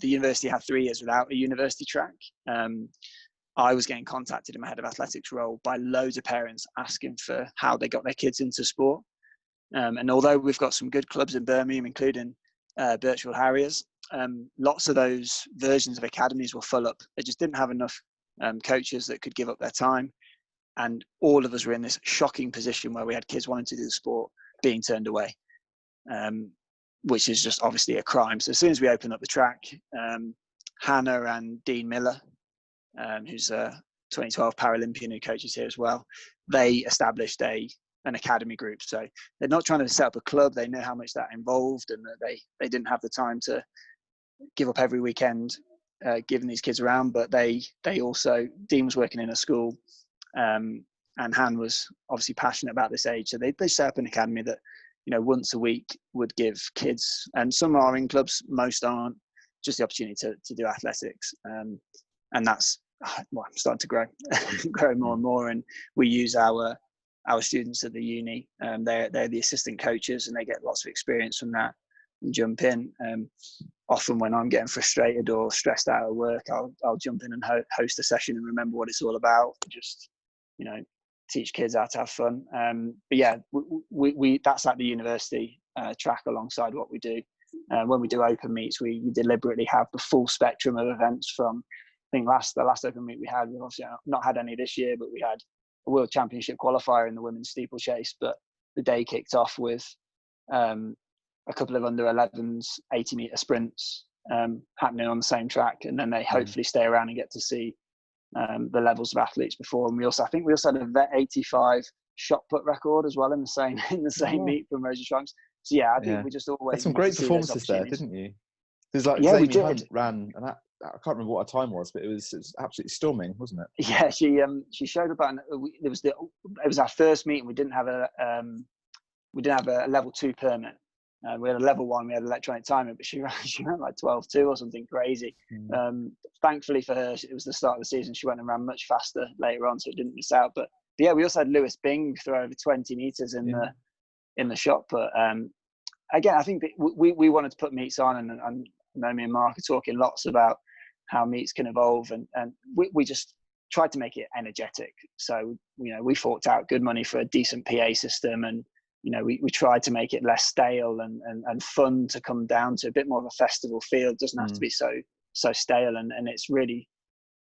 university had 3 years without a university track. I was getting contacted in my head of athletics role by loads of parents asking for how they got their kids into sport. And although we've got some good clubs in Birmingham, including Birchville Harriers, lots of those versions of academies were full up. They just didn't have enough coaches that could give up their time. And all of us were in this shocking position where we had kids wanting to do the sport being turned away. Which is just obviously a crime. So as soon as we opened up the track, Hannah and Dean Miller, who's a 2012 Paralympian who coaches here as well, they established an academy group. So they're not trying to set up a club. They know how much that involved, and that they didn't have the time to give up every weekend giving these kids around. But they also, Dean was working in a school, and Han was obviously passionate about this age. So they set up an academy that, you know, once a week would give kids, and some are in clubs, most aren't, just the opportunity to do athletics. And that's, well, I'm starting to grow more and more. And we use our students at the uni. They're the assistant coaches, and they get lots of experience from that and jump in. Often when I'm getting frustrated or stressed out at work, I'll jump in and host a session and remember what it's all about. Just, you know, teach kids how to have fun. But yeah, we that's at the university track alongside what we do. When we do open meets, we deliberately have the full spectrum of events from, I think the last open meet we had, we've obviously not had any this year, but we had a World Championship qualifier in the women's steeplechase. But the day kicked off with a couple of under 11s 80 meter sprints happening on the same track, and then they hopefully stay around and get to see the levels of athletes before. And I think we also had a vet 85 shot put record as well in the same meet from Rosie Trunks. So yeah, I think we just always had some great performances there, didn't you? There's like yeah, Amy we did. Hunt ran, and I can't remember what her time was, but it was absolutely storming, wasn't it? Yeah, she showed up, and it was our first meet, and we didn't have a level 2 permit. We had a level 1, we had electronic timing, but she ran like 12.2 or something crazy. Thankfully for her, it was the start of the season. She went and ran much faster later on, so it didn't miss out. But yeah, we also had Lewis Bing throw over 20 meters in the shot put. Again, I think that we wanted to put meets on, and Naomi and Mark are talking lots about how meets can evolve, and we just tried to make it energetic. So, you know, we forked out good money for a decent PA system, and you know, we tried to make it less stale and fun to come down to, a bit more of a festival feel. It doesn't have to be so stale. And it's really,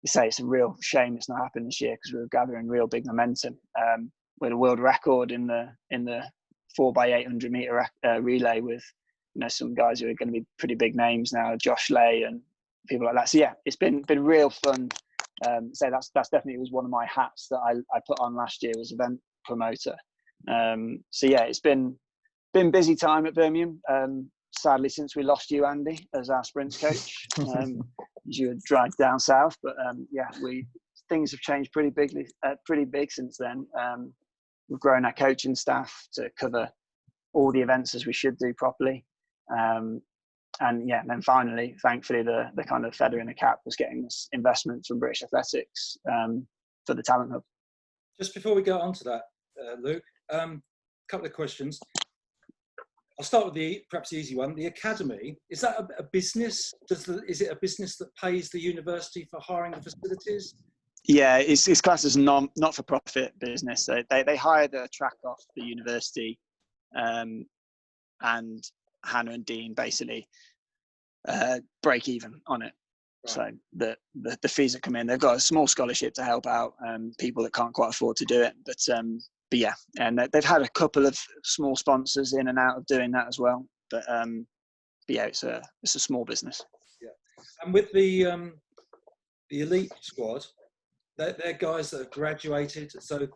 it's a real shame it's not happened this year, because we were gathering real big momentum. We had a world record in the 4x800 meter relay with, you know, some guys who are going to be pretty big names now, Josh Lay and people like that. So yeah, it's been real fun So that's definitely was one of my hats that I put on last year, was event promoter. So yeah, it's been busy time at Birmingham. Sadly, since we lost you, Andy, as our sprints coach, you were dragged down south. But yeah, things have changed pretty big since then. We've grown our coaching staff to cover all the events as we should do properly. And yeah, then finally, thankfully, the kind of feather in the cap was getting this investment from British Athletics for the Talent Hub. Just before we go on to that, Luke, a couple of questions. I'll start with perhaps the easy one. The academy, is that a business? Is it a business that pays the university for hiring the facilities? Yeah, it's classed as not-for-profit business. They hire the track off the university, and Hannah and Dean basically break even on it. Right. So the fees that come in, they've got a small scholarship to help out people that can't quite afford to do it. But yeah, and they've had a couple of small sponsors in and out of doing that as well. But yeah, it's a small business. Yeah, and with the elite squad, they're guys that have graduated. So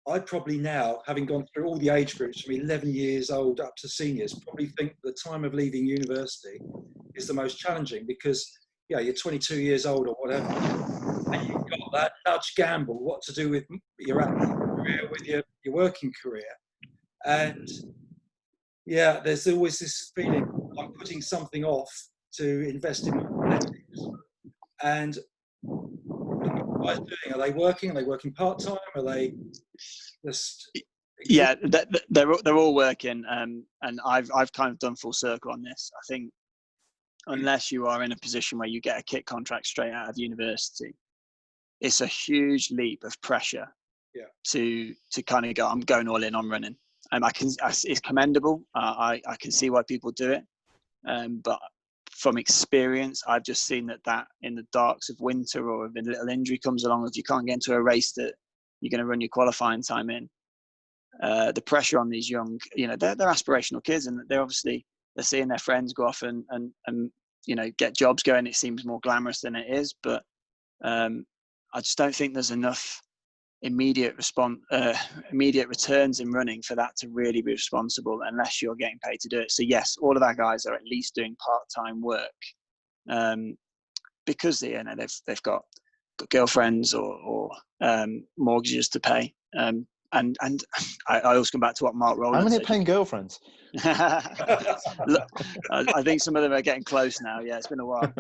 I'd probably now, having gone through all the age groups from 11 years old up to seniors, probably think the time of leaving university is the most challenging, because you're 22 years old or whatever, and you've got that nudge gamble what to do with your active career, with your working career. And yeah, there's always this feeling I'm putting something off to invest in athletics. And what are you guys doing? Are they working? Are they working part-time? Are they just... Yeah, they're all working, and I've kind of done full circle on this. I think unless you are in a position where you get a kit contract straight out of university, it's a huge leap of pressure. Yeah. To kind of go, I'm going all in, I'm running. It's commendable. I can see why people do it, but from experience, I've just seen that in the darks of winter, or if a little injury comes along, if you can't get into a race that you're going to run your qualifying time in, the pressure on these young, they're aspirational kids, and they're seeing their friends go off and get jobs going. It seems more glamorous than it is, but I just don't think there's enough immediate returns in running for that to really be responsible, unless you're getting paid to do it. So yes, all of our guys are at least doing part-time work, because they've got girlfriends or mortgages to pay. And I always come back to what Mark Rowland said. How many are paying girlfriends? Look, I think some of them are getting close now. Yeah, it's been a while.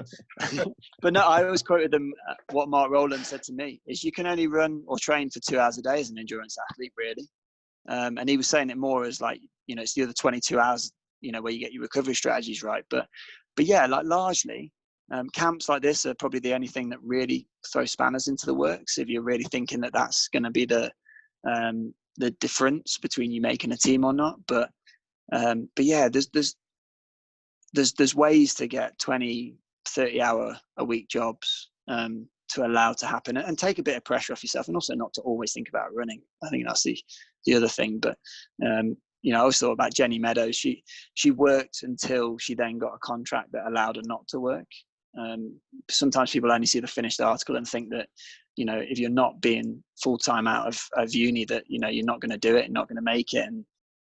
But no, I always quoted them. What Mark Rowland said to me is, you can only run or train for 2 hours a day as an endurance athlete, really. And he was saying it more as like, it's the other 22 hours, where you get your recovery strategies right. But yeah, like largely, camps like this are probably the only thing that really throw spanners into the works, if you're really thinking that that's going to be the difference between you making a team or not. But yeah, there's ways to get 20, 30 hour a week jobs to allow to happen, and take a bit of pressure off yourself, and also not to always think about running. I think that's the other thing. But I always thought about Jenny Meadows. She worked until she then got a contract that allowed her not to work. Sometimes people only see the finished article and think that, if you're not being full-time out of uni, that, you're not going to do it and not going to make it. And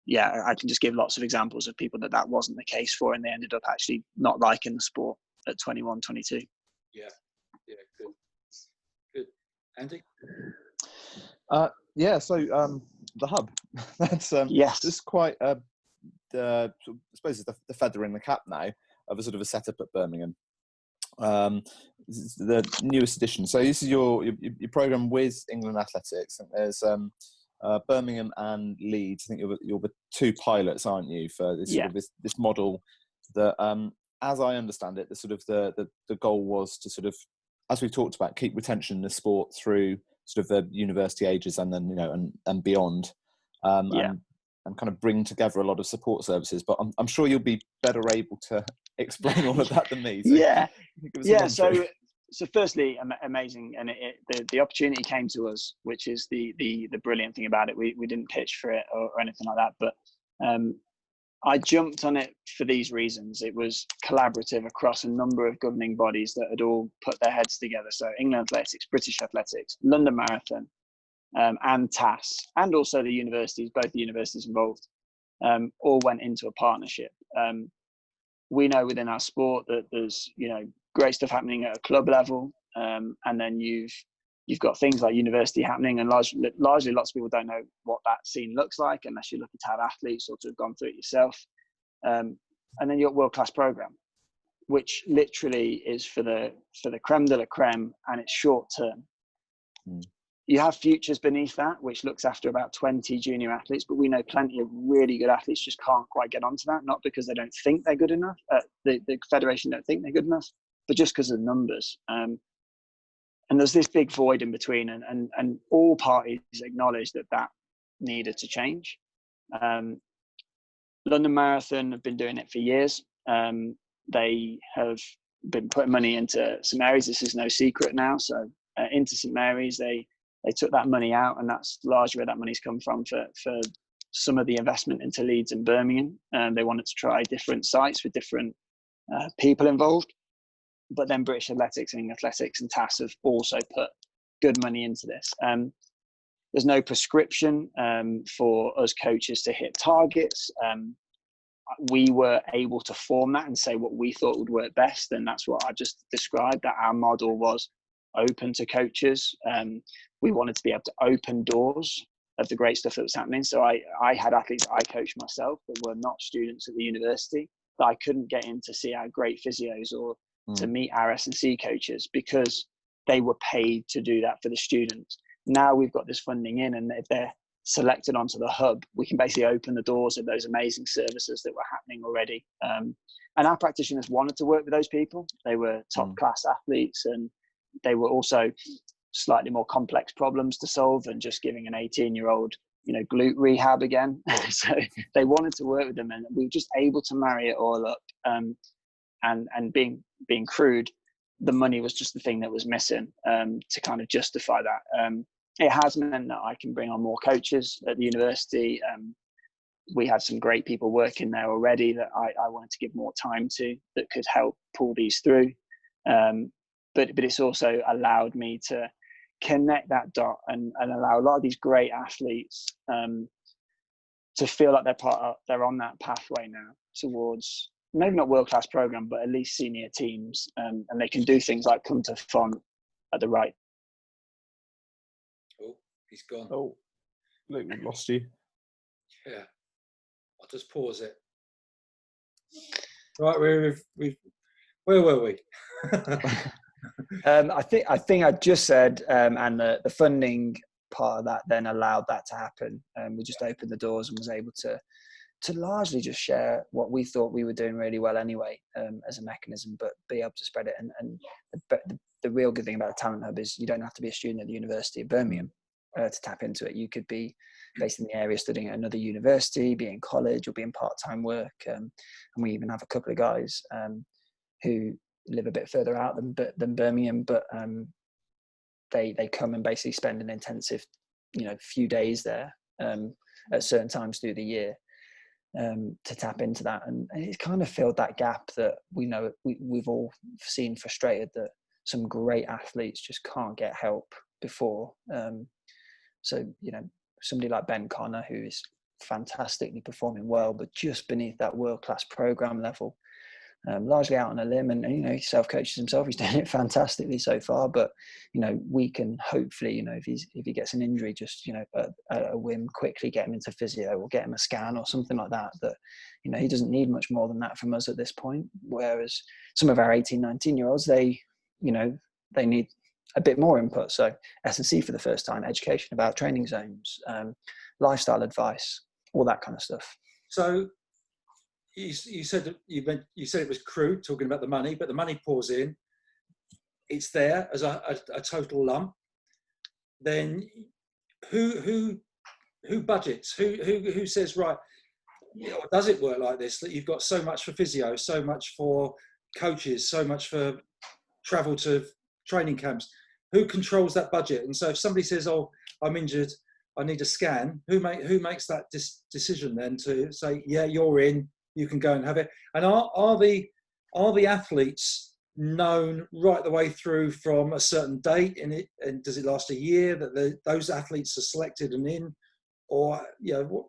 yeah, I can just give lots of examples of people that wasn't the case for, and they ended up actually not liking the sport at 21, 22. Yeah, good. Andy? Yeah, so the hub, that's yes. This is quite I suppose it's the feather in the cap now of a sort of a setup at Birmingham. This is the newest edition. So this is your program with England Athletics. There's Birmingham and Leeds. I think you're the two pilots, aren't you, for this sort of this model that, as I understand it, the goal was to sort of, as we've talked about, keep retention in the sport through sort of the university ages and then and beyond, and kind of bring together a lot of support services. But I'm sure you'll be better able to explain all of that than me. So So firstly, amazing, and the opportunity came to us, which is the brilliant thing about it. We didn't pitch for it or anything like that, but I jumped on it for these reasons. It was collaborative across a number of governing bodies that had all put their heads together. So England Athletics, British Athletics, London Marathon, and TAS, and also the universities, both the universities involved, all went into a partnership. We know within our sport that there's, great stuff happening at a club level, and then you've got things like university happening, and largely lots of people don't know what that scene looks like unless you're lucky to have athletes or to have gone through it yourself. And then you've got world-class program, which literally is for the creme de la creme, and it's short term. You have futures beneath that, which looks after about 20 junior athletes, but we know plenty of really good athletes just can't quite get onto that, not because they don't think they're good enough, the federation don't think they're good enough, but just because of the numbers. And there's this big void in between, and all parties acknowledge that needed to change. London Marathon have been doing it for years. They have been putting money into St Mary's. This is no secret now. So into St Mary's, they took that money out, and that's largely where that money's come from for some of the investment into Leeds and Birmingham. They wanted to try different sites with different people involved. But then British Athletics and Athletics and TAS have also put good money into this. There's no prescription for us coaches to hit targets. We were able to form that and say what we thought would work best. And that's what I just described, that our model was open to coaches. We wanted to be able to open doors of the great stuff that was happening. So I had athletes I coached myself that were not students at the university, that I couldn't get in to see our great physios or to meet our S&C coaches because they were paid to do that for the students. Now we've got this funding in, and if they're selected onto the hub, we can basically open the doors of those amazing services that were happening already. And our practitioners wanted to work with those people. They were top class athletes, and they were also slightly more complex problems to solve than just giving an 18-year-old, glute rehab again. So they wanted to work with them, and we were just able to marry it all up. And being crude, the money was just the thing that was missing to kind of justify that. It has meant that I can bring on more coaches at the university. We had some great people working there already that I wanted to give more time to, that could help pull these through. But it's also allowed me to connect that dot and allow a lot of these great athletes to feel like they're on that pathway now towards maybe not world-class program, but at least senior teams, and they can do things like come to font at the right. Oh, he's gone. Oh, Luke, we've lost you. Yeah, I'll just pause it. Right, where were we? I think I just said, and the funding part of that then allowed that to happen. We just opened the doors and was able to largely just share what we thought we were doing really well anyway, as a mechanism, but be able to spread it. And the real good thing about the Talent Hub is you don't have to be a student at the University of Birmingham to tap into it. You could be based in the area studying at another university, be in college, or be in part-time work. And we even have a couple of guys who live a bit further out than Birmingham, but they come and basically spend an intensive, few days there at certain times through the year. To tap into that, and it's kind of filled that gap that we know we've all seen frustrated, that some great athletes just can't get help before. So somebody like Ben Connor, who is fantastically performing well, but just beneath that world-class program level, largely out on a limb, and he self-coaches himself. He's doing it fantastically so far, but we can hopefully, if he gets an injury, just at a whim, quickly get him into physio or get him a scan or something like that. That he doesn't need much more than that from us at this point. Whereas some of our 18, 19-year-olds, they need a bit more input. So S&C for the first time, education about training zones, lifestyle advice, all that kind of stuff. So you said it was crude, talking about the money, but the money pours in. It's there as a total lump. Then who budgets? Who says, right? Does it work like this? That you've got so much for physio, so much for coaches, so much for travel to training camps. Who controls that budget? And so if somebody says, "Oh, I'm injured, I need a scan. Who makes that decision then to say, yeah, you're in, you can go and have it? And are the athletes known right the way through from a certain date in it, and does it last a year that those athletes are selected and in, or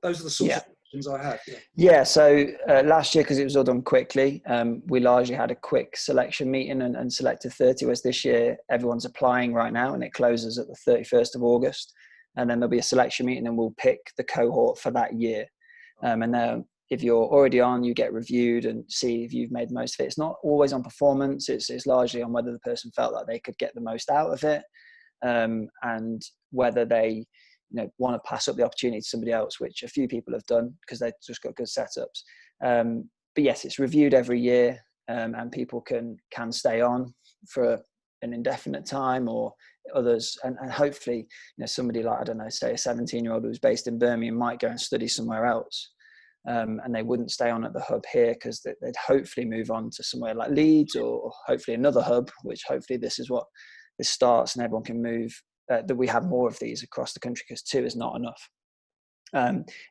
those are the sorts of questions I have. So last year, because it was all done quickly, we largely had a quick selection meeting and selected 30, whereas this year everyone's applying right now and it closes at the 31st of August, and then there'll be a selection meeting and we'll pick the cohort for that year. And then if you're already on, you get reviewed and see if you've made the most of it. It's not always on performance. It's largely on whether the person felt like they could get the most out of it, and whether they want to pass up the opportunity to somebody else, which a few people have done because they've just got good setups. But yes, it's reviewed every year, and people can stay on for an indefinite time, or others, and hopefully, somebody like, I don't know, say a 17-year-old who's based in Birmingham might go and study somewhere else. And they wouldn't stay on at the hub here because they'd hopefully move on to somewhere like Leeds, or hopefully another hub, which hopefully this is what this starts and everyone can move, that we have more of these across the country, because 2 is not enough.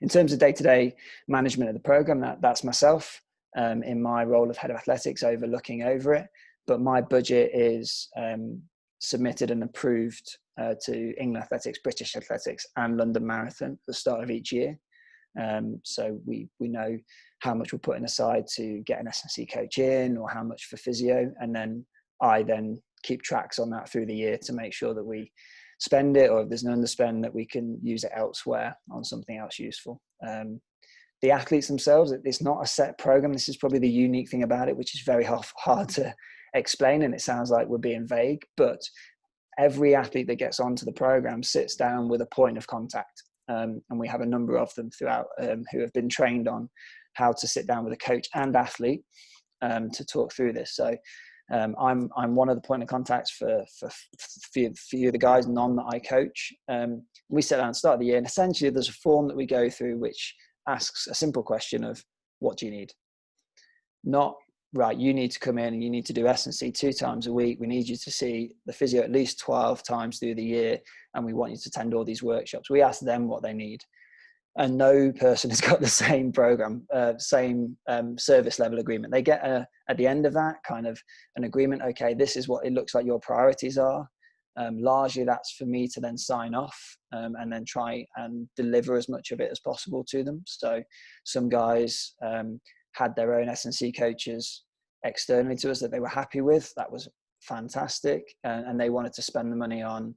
In terms of day-to-day management of the program, that's myself in my role of head of athletics overlooking over it, but my budget is submitted and approved to England Athletics, British Athletics and London Marathon at the start of each year. So we know how much we're putting aside to get an S&C coach in, or how much for physio, and then I keep tracks on that through the year to make sure that we spend it, or if there's an underspend, that we can use it elsewhere on something else useful. The athletes themselves, it's not a set program. This is probably the unique thing about it, which is very hard to explain, and it sounds like we're being vague, but every athlete that gets onto the program sits down with a point of contact. And we have a number of them throughout who have been trained on how to sit down with a coach and athlete to talk through this. So I'm one of the point of contacts for the guys, none that I coach. We sit down at the start of the year, and essentially there's a form that we go through which asks a simple question of, what do you need? Not, right, you need to come in and you need to do S&C 2 times a week. We need you to see the physio at least 12 times through the year, and we want you to attend all these workshops. We ask them what they need. And no person has got the same program, same service level agreement. They get at the end of that kind of an agreement. Okay, this is what it looks like your priorities are. Largely that's for me to then sign off and then try and deliver as much of it as possible to them. So some guys had their own S&C coaches externally to us that they were happy with. That was fantastic. And they wanted to spend the money on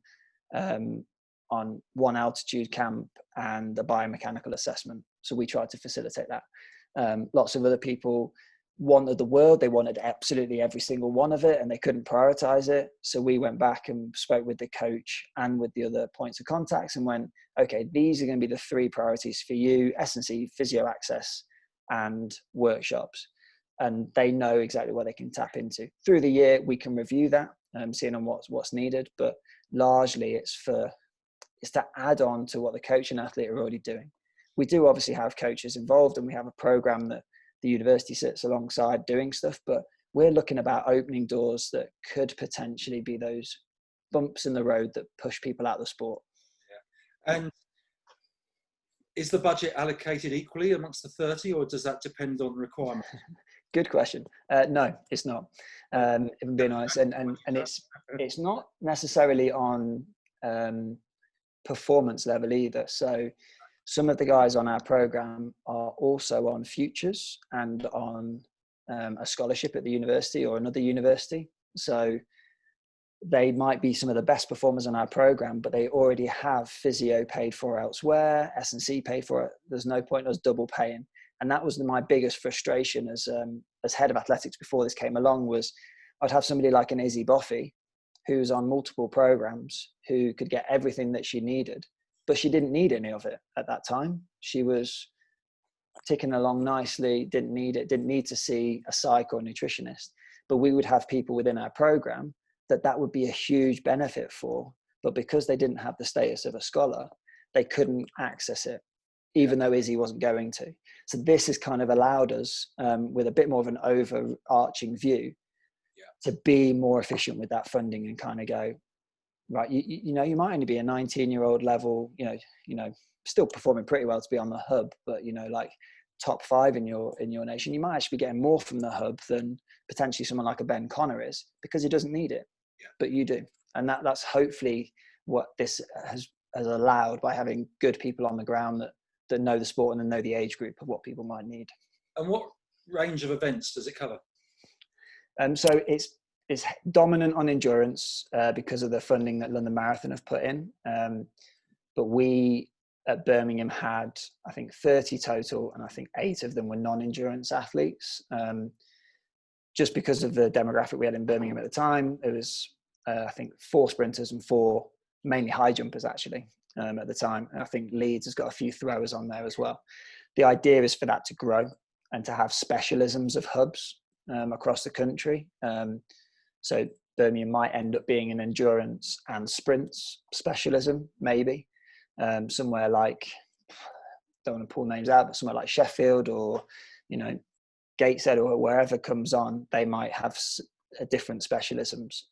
one altitude camp and a biomechanical assessment. So we tried to facilitate that. Lots of other people wanted the world. They wanted absolutely every single one of it, and they couldn't prioritize it. So we went back and spoke with the coach and with the other points of contacts and went, okay, these are going to be the 3 priorities for you: S&C, physio access, and workshops. And they know exactly what they can tap into. Through the year, we can review that, seeing on what's needed, but largely it's to add on to what the coach and athlete are already doing. We do obviously have coaches involved, and we have a program that the university sits alongside doing stuff, but we're looking about opening doors that could potentially be those bumps in the road that push people out of the sport. Yeah. And is the budget allocated equally amongst the 30, or does that depend on requirements? Good question. No, it's not. If I'm being honest, and it's not necessarily on performance level either. So some of the guys on our program are also on futures and on a scholarship at the university or another university. So they might be some of the best performers on our program, but they already have physio paid for elsewhere, S&C paid for it. There's no point us double paying. And that was my biggest frustration as head of athletics before this came along, was I'd have somebody like an Izzy Boffey who's on multiple programs, who could get everything that she needed, but she didn't need any of it at that time. She was ticking along nicely, didn't need to see a psych or nutritionist. But we would have people within our program that would be a huge benefit for, but because they didn't have the status of a scholar, they couldn't access it, even though Izzy wasn't going to. So this has kind of allowed us, with a bit more of an overarching view, to be more efficient with that funding and kind of go, right, you know, you might only be a 19-year-old level, you know, still performing pretty well to be on the hub, but, you know, like top 5 in your nation, you might actually be getting more from the hub than potentially someone like a Ben Connor is, because he doesn't need it, but you do. And that's hopefully what this has allowed, by having good people on the ground that know the sport and then know the age group of what people might need. And what range of events does it cover? So it's dominant on endurance because of the funding that London Marathon have put in. But we at Birmingham had, I think, 30 total, and I think 8 of them were non-endurance athletes. Just because of the demographic we had in Birmingham at the time, it was, I think, 4 sprinters and 4 mainly high jumpers actually at the time. And I think Leeds has got a few throwers on there as well. The idea is for that to grow and to have specialisms of hubs across the country. So Birmingham might end up being an endurance and sprints specialism, maybe. Somewhere like, don't want to pull names out, but somewhere like Sheffield or, you know, Gateshead or wherever comes on, they might have different specialisms.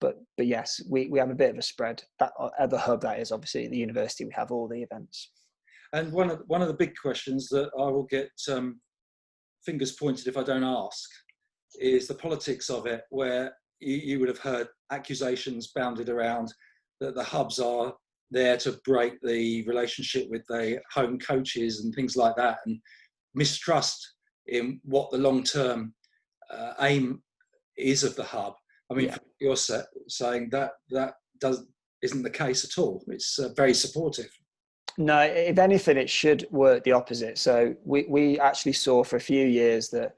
But yes, we have a bit of a spread. That at the hub, that is obviously at the university, we have all the events. And one of the big questions that I will get fingers pointed if I don't ask is the politics of it, where you would have heard accusations bounded around that the hubs are there to break the relationship with the home coaches and things like that, and mistrust in what the long-term aim is of the hub. I mean, you're saying that isn't the case at all. It's very supportive. No, if anything, it should work the opposite. So we actually saw for a few years that,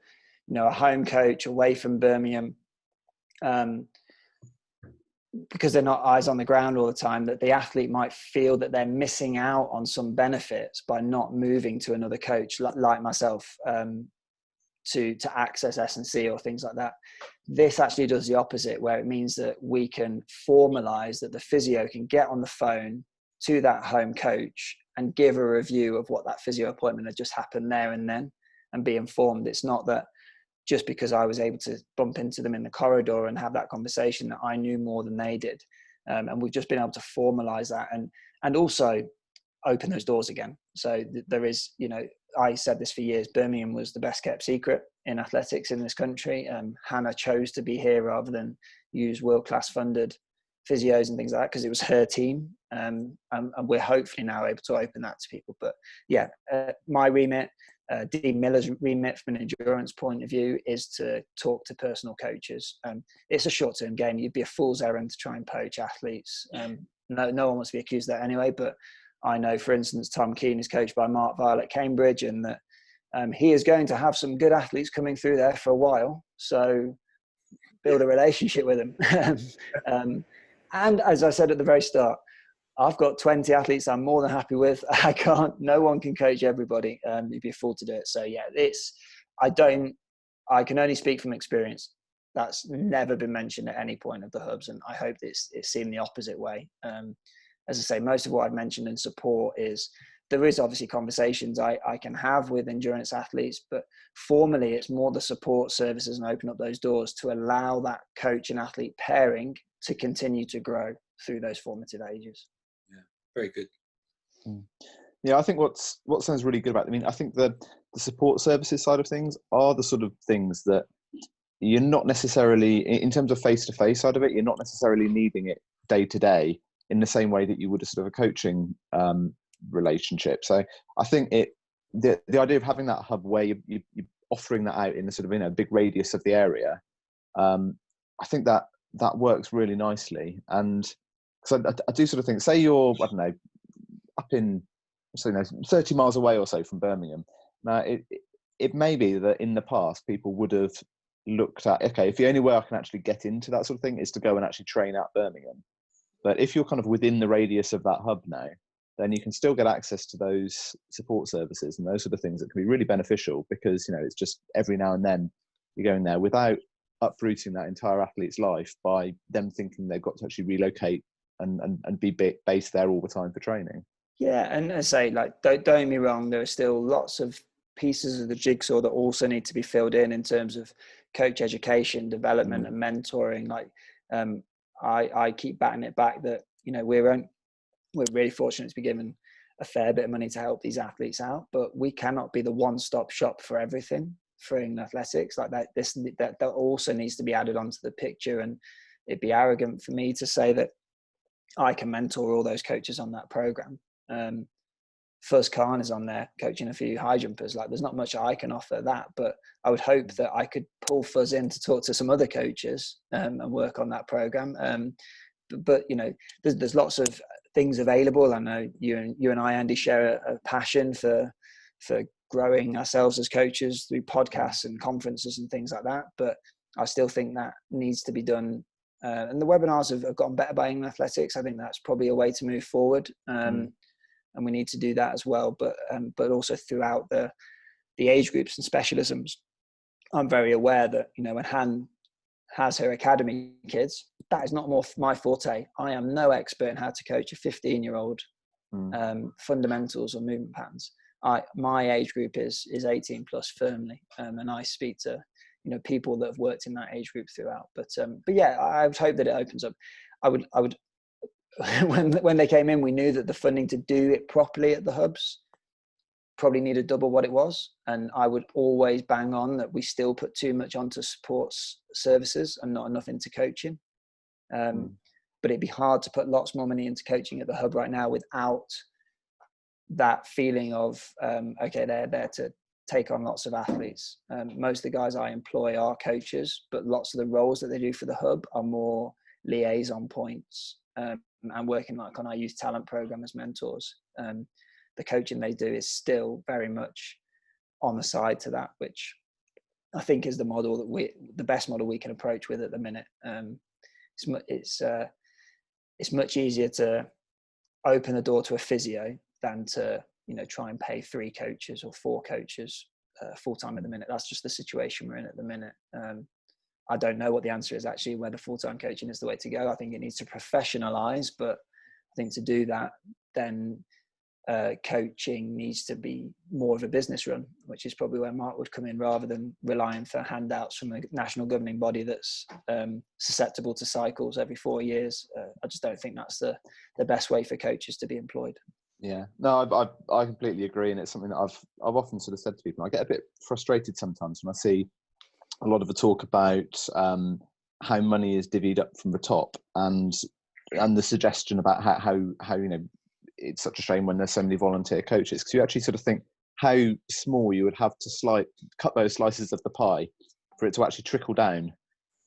you know, a home coach away from Birmingham, because they're not eyes on the ground all the time, that the athlete might feel that they're missing out on some benefits by not moving to another coach like myself to access S&C or things like that. This actually does the opposite, where it means that we can formalize that the physio can get on the phone to that home coach and give a review of what that physio appointment had just happened there and then, and be informed. It's not that just because I was able to bump into them in the corridor and have that conversation that I knew more than they did. And we've just been able to formalize that and also open those doors again. So there is, you know, I said this for years, Birmingham was the best kept secret in athletics in this country. Hannah chose to be here rather than use world-class funded physios and things like that, because it was her team. And we're hopefully now able to open that to people. But yeah, my remit, Dean Miller's remit from an endurance point of view is to talk to personal coaches. It's a short-term game. You'd be a fool's errand to try and poach athletes. No one wants to be accused of that anyway, but I know, for instance, Tom Keane is coached by Mark Vile at Cambridge, and that he is going to have some good athletes coming through there for a while. So build a relationship with them. And as I said at the very start, I've got 20 athletes I'm more than happy with. No one can coach everybody. You'd be a fool to do it. So yeah, I can only speak from experience. That's never been mentioned at any point of the hubs. And I hope it's seen the opposite way. As I say, most of what I've mentioned in support is there is obviously conversations I can have with endurance athletes, but formally it's more the support services and open up those doors to allow that coach and athlete pairing to continue to grow through those formative ages. Yeah, very good. Yeah, I think what sounds really good about it, I mean, I think the support services side of things are the sort of things that you're not necessarily, in terms of face-to-face side of it, you're not necessarily needing it day to day in the same way that you would a sort of a coaching relationship. So I think the idea of having that hub where you're offering that out in the sort of, you know, big radius of the area, I think that works really nicely. And because I do sort of think, say you're, I don't know, up in, so, you know, 30 miles away or so from Birmingham. Now it may be that in the past people would have looked at, okay, if the only way I can actually get into that sort of thing is to go and actually train out Birmingham. But if you're kind of within the radius of that hub now, then you can still get access to those support services and those sort of things that can be really beneficial, because, you know, it's just every now and then you're going there without uprooting that entire athlete's life by them thinking they've got to actually relocate and be based there all the time for training. Yeah, and I say, like, don't get me wrong, there are still lots of pieces of the jigsaw that also need to be filled in terms of coach education, development, and mentoring. Like, I keep batting it back that, you know, we're really fortunate to be given a fair bit of money to help these athletes out, but we cannot be the one-stop shop for everything for athletics. Like that also needs to be added onto the picture. And it'd be arrogant for me to say that I can mentor all those coaches on that program. Fuzz Khan is on there coaching a few high jumpers. Like, there's not much I can offer that, but I would hope that I could pull Fuzz in to talk to some other coaches and work on that program. But you know, there's lots of things available. I know you and I, Andy, share a passion for growing ourselves as coaches through podcasts and conferences and things like that. But I still think that needs to be done. And the webinars have gotten better by England Athletics. I think that's probably a way to move forward. And we need to do that as well. But also throughout the age groups and specialisms, I'm very aware that, you know, when Han has her academy kids, that is not my forte. I am no expert in how to coach a 15-year-old fundamentals or movement patterns. My age group is 18 plus firmly, and I speak to, you know, people that have worked in that age group throughout. But yeah, I would hope that it opens up. I would when they came in, we knew that the funding to do it properly at the hubs probably needed double what it was, and I would always bang on that we still put too much onto sports services and not enough into coaching. But it'd be hard to put lots more money into coaching at the hub right now without that feeling of okay, they're there to take on lots of athletes. Most of the guys I employ are coaches, but lots of the roles that they do for the hub are more liaison points and working like on our youth talent program as mentors. The coaching they do is still very much on the side to that, which I think is the model that the best model we can approach with at the minute. It's much easier to open the door to a physio than to, you know, try and pay 3 coaches or 4 coaches full time at the minute. That's just the situation we're in at the minute. I don't know what the answer is actually, whether full-time coaching is the way to go. I think it needs to professionalize, but I think to do that, then coaching needs to be more of a business run, which is probably where Mark would come in, rather than relying for handouts from a national governing body that's susceptible to cycles every 4 years. I just don't think that's the best way for coaches to be employed. Yeah, no, I completely agree, and it's something that I've often sort of said to people. I get a bit frustrated sometimes when I see a lot of the talk about how money is divvied up from the top, and the suggestion about how you know, it's such a shame when there's so many volunteer coaches, because you actually sort of think how small you would have to cut those slices of the pie for it to actually trickle down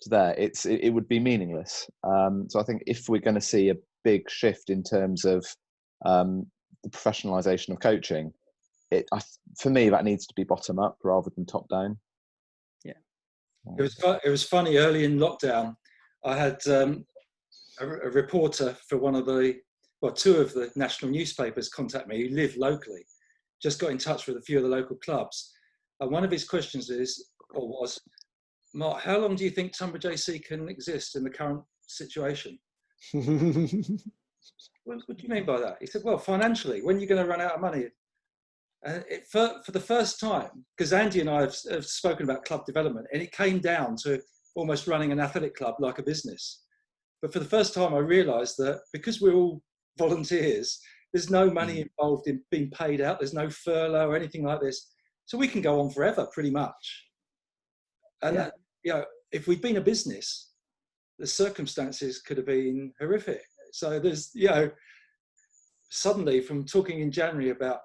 to there. It would be meaningless. So I think if we're going to see a big shift in terms of the professionalization of coaching, for me, that needs to be bottom up rather than top down. Yeah, it was funny early in lockdown. I had a reporter for two of the national newspapers contact me who live locally. Just got in touch with a few of the local clubs, and one of his questions was, Mark, how long do you think Tunbridge AC can exist in the current situation? What do you mean by that? He said, well, financially, when are you going to run out of money? And for the first time, because Andy and I have spoken about club development, and it came down to almost running an athletic club like a business. But for the first time, I realised that because we're all volunteers, there's no money involved in being paid out. There's no furlough or anything like this. So we can go on forever, pretty much. And you know, if we'd been a business, the circumstances could have been horrific. So there's, you know, suddenly from talking in January about,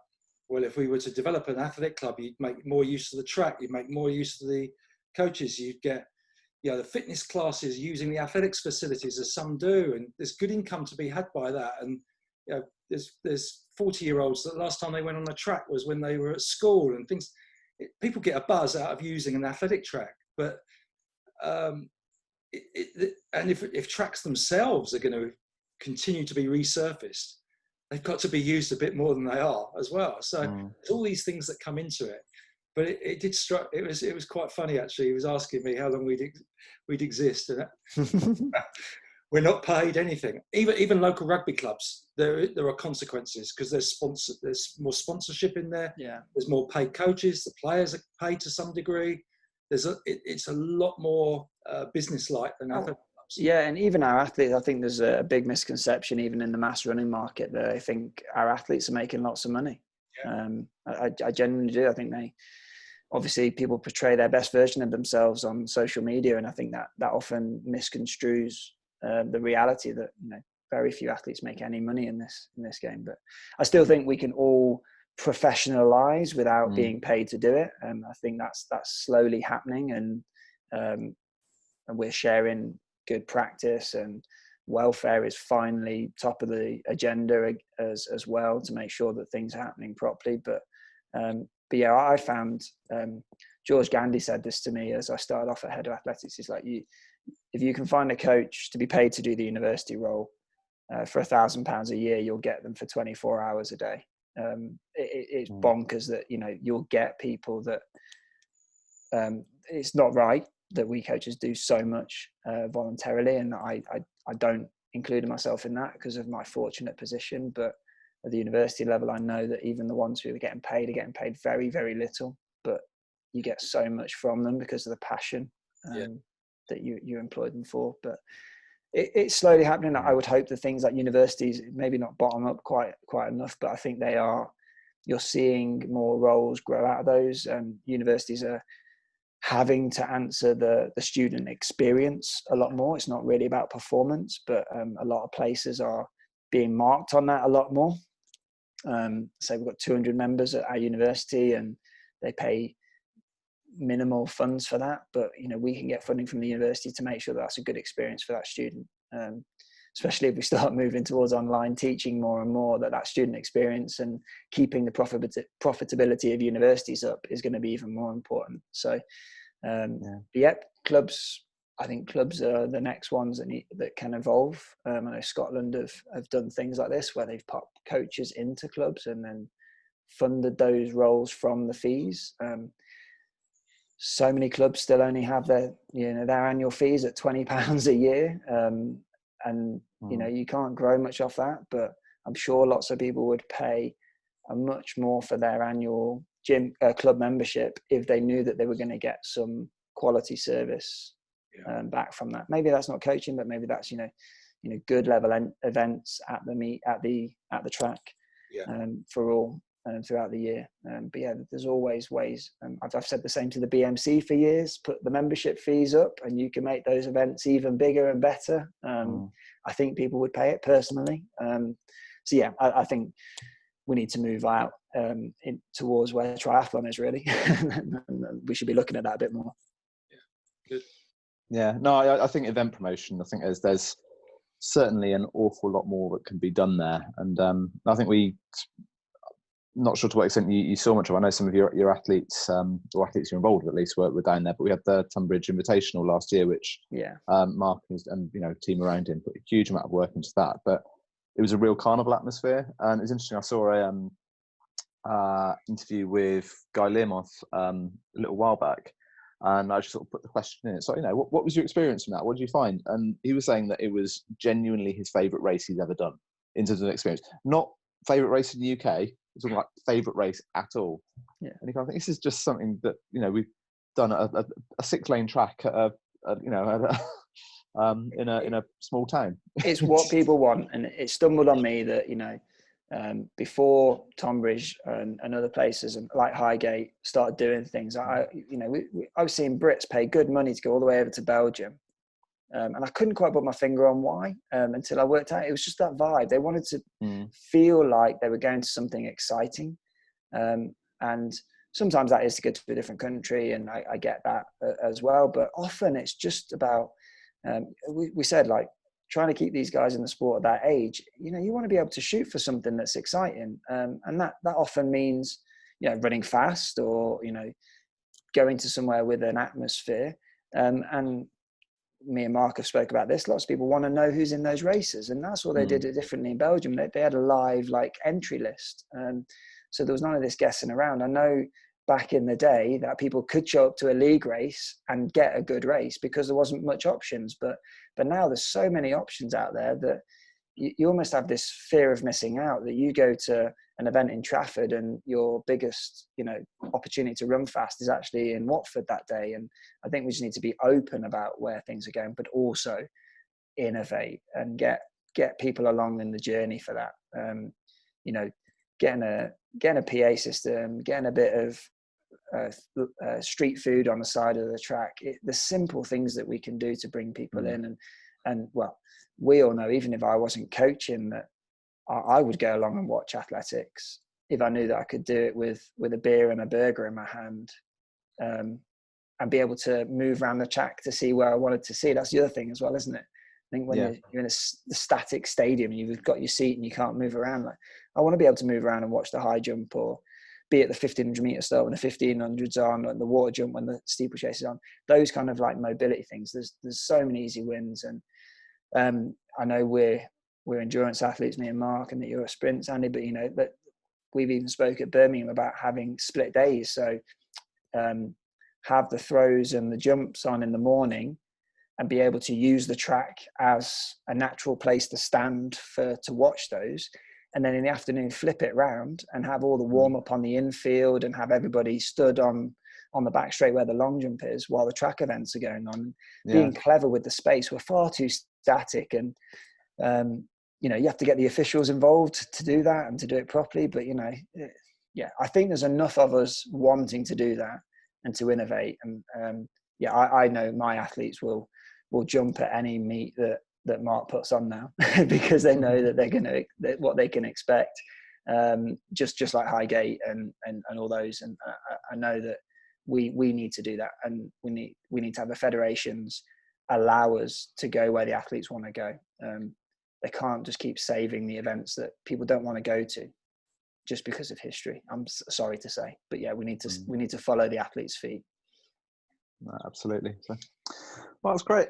well, if we were to develop an athletic club, you'd make more use of the track, you'd make more use of the coaches, you'd get, you know, the fitness classes using the athletics facilities as some do, and there's good income to be had by that. And you know, there's 40-year-olds that last time they went on a track was when they were at school and things. People get a buzz out of using an athletic track, but and if tracks themselves are going to continue to be resurfaced, they've got to be used a bit more than they are as well. So there's all these things that come into it. But it was quite funny actually. He was asking me how long we'd exist, and we're not paid anything. Even local rugby clubs, there are consequences, because there's more sponsorship in there. Yeah, there's more paid coaches. The players are paid to some degree. It's a lot more business-like than other clubs. Yeah, and even our athletes, I think there's a big misconception even in the mass running market that I think our athletes are making lots of money. I genuinely do. I think obviously people portray their best version of themselves on social media, and I think that often misconstrues the reality that very few athletes make any money in this game. But I still think we can all professionalize without being paid to do it, and I think that's slowly happening, and we're sharing good practice, and welfare is finally top of the agenda as well, to make sure that things are happening properly. But yeah, I found George Gandy said this to me as I started off at head of athletics. He's like, if you can find a coach to be paid to do the university role for £1,000 a year, you'll get them for 24 hours a day. It's bonkers that you'll get people that it's not right that we coaches do so much voluntarily, and I don't include myself in that because of my fortunate position. But at the university level, I know that even the ones who are getting paid very, very little, but you get so much from them because of the passion that you employ them for. But it's slowly happening. I would hope that things like universities, maybe not bottom up quite enough, but I think you're seeing more roles grow out of those. Universities are having to answer the student experience a lot more. It's not really about performance, but a lot of places are being marked on that a lot more. So we've got 200 members at our university, and they pay minimal funds for that, but we can get funding from the university to make sure that's a good experience for that student, especially if we start moving towards online teaching more and more. That student experience and keeping the profitability of universities up is going to be even more important. So clubs, I think clubs are the next ones that can evolve. I know Scotland have done things like this where they've popped coaches into clubs and then funded those roles from the fees. So many clubs still only have their annual fees at £20 a year, and you can't grow much off that. But I'm sure lots of people would pay much more for their annual gym club membership if they knew that they were going to get some quality service back from that. Maybe that's not coaching, but maybe that's good level events at the meet at the track for all. Throughout the year. But yeah, there's always ways. I've said the same to the BMC for years, put the membership fees up and you can make those events even bigger and better. I think people would pay it personally. So yeah, I think we need to move out towards where triathlon is really. We should be looking at that a bit more. Yeah, good. Yeah, no, I think event promotion, I think there's certainly an awful lot more that can be done there. And I think not sure to what extent you saw much of. I know some of your athletes, or athletes you're involved with at least, were down there. But we had the Tunbridge Invitational last year, which Mark and team around him put a huge amount of work into that. But it was a real carnival atmosphere, and it was interesting. I saw a interview with Guy Learmonth a little while back, and I just sort of put the question in. So what was your experience from that? What did you find? And he was saying that it was genuinely his favourite race he's ever done in terms of experience. Not favourite race in the UK. We're talking like favourite race at all. Yeah. And you kind of think this is just something that we've done a 6-lane track at in a small town. It's what people want, and it stumbled on me that before Tonbridge and other places like Highgate started doing things. I was seeing Brits pay good money to go all the way over to Belgium. And I couldn't quite put my finger on why until I worked out. It was just that vibe. They wanted to feel like they were going to something exciting. And sometimes that is to go to a different country, and I get that as well. But often it's just about, we said, like, trying to keep these guys in the sport at that age. You want to be able to shoot for something that's exciting. And that often means, running fast or, going to somewhere with an atmosphere. And me and Mark have spoke about this. Lots of people want to know who's in those races, and that's what they did it differently in Belgium. They had a live entry list, so there was none of this guessing around. I know back in the day that people could show up to a league race and get a good race because there wasn't much options, but now there's so many options out there that you almost have this fear of missing out, that you go to an event in Trafford and your biggest, opportunity to run fast is actually in Watford that day. And I think we just need to be open about where things are going, but also innovate and get people along in the journey for that. You know, getting a PA system, getting a bit of street food on the side of the track, the simple things that we can do to bring people in. And well, we all know, even if I wasn't coaching, that I would go along and watch athletics if I knew that I could do it with a beer and a burger in my hand, and be able to move around the track to see where I wanted to see. That's the other thing as well, isn't it? I think when you're in the static stadium and you've got your seat and you can't move around, like, I want to be able to move around and watch the high jump, or be at the 1500 meter start when the 1500's on, and the water jump when the steeplechase is on. Those kind of like mobility things. There's so many easy wins. And I know we're endurance athletes, me and Mark, and that you're a sprints, Andy, but you know, that we've even spoke at Birmingham about having split days. So have the throws and the jumps on in the morning, and be able to use the track as a natural place to stand to watch those. And then in the afternoon, flip it round and have all the warm up on the infield, and have everybody stood on the back straight where the long jump is while the track events are going on. Being clever with the space. We're far too static, and you know, you have to get the officials involved to do that and to do it properly. But you know, I think there's enough of us wanting to do that and to innovate. And I know my athletes will jump at any meet that Mark puts on now, because they know that they're going to what they can expect. Just like Highgate and all those. And I know that we need to do that, and we need to have the federations allow us to go where the athletes want to go. They can't just keep saving the events that people don't want to go to just because of history. I'm sorry to say, but yeah, we need to follow the athletes' feet. No, absolutely. So, well, that's great.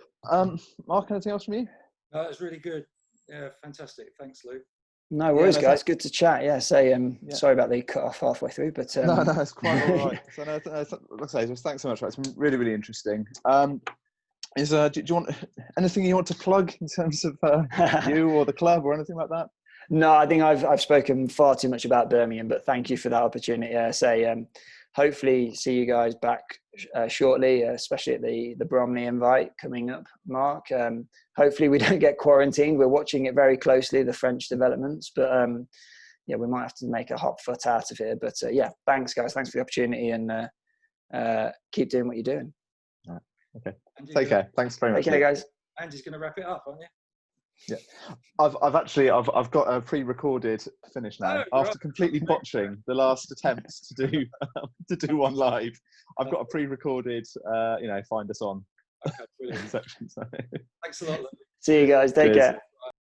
Mark, anything else from you? No, it was really good. Yeah, fantastic. Thanks, Luke. No worries, guys. Good to chat. Yeah, sorry about the cut off halfway through, but no, it's quite all right. So no, let's say, thanks so much. It's been really, really interesting. Do you want anything you want to plug in terms of you or the club or anything like that? No, I think I've spoken far too much about Birmingham, but thank you for that opportunity. Hopefully see you guys back shortly, especially at the Bromley invite coming up, Mark. Hopefully we don't get quarantined. We're watching it very closely, the French developments, but we might have to make a hot foot out of here. But thanks, guys. Thanks for the opportunity, and keep doing what you're doing. All right. Okay. Take care. Thanks very much. Take care, guys. Andy's going to wrap it up, aren't you? Yeah, I've got a pre-recorded finish now. After completely botching the last attempts to do one live, I've got a pre-recorded. Find us on. Okay, brilliant. Section. So. Thanks a lot, Luke. See you guys. Take care.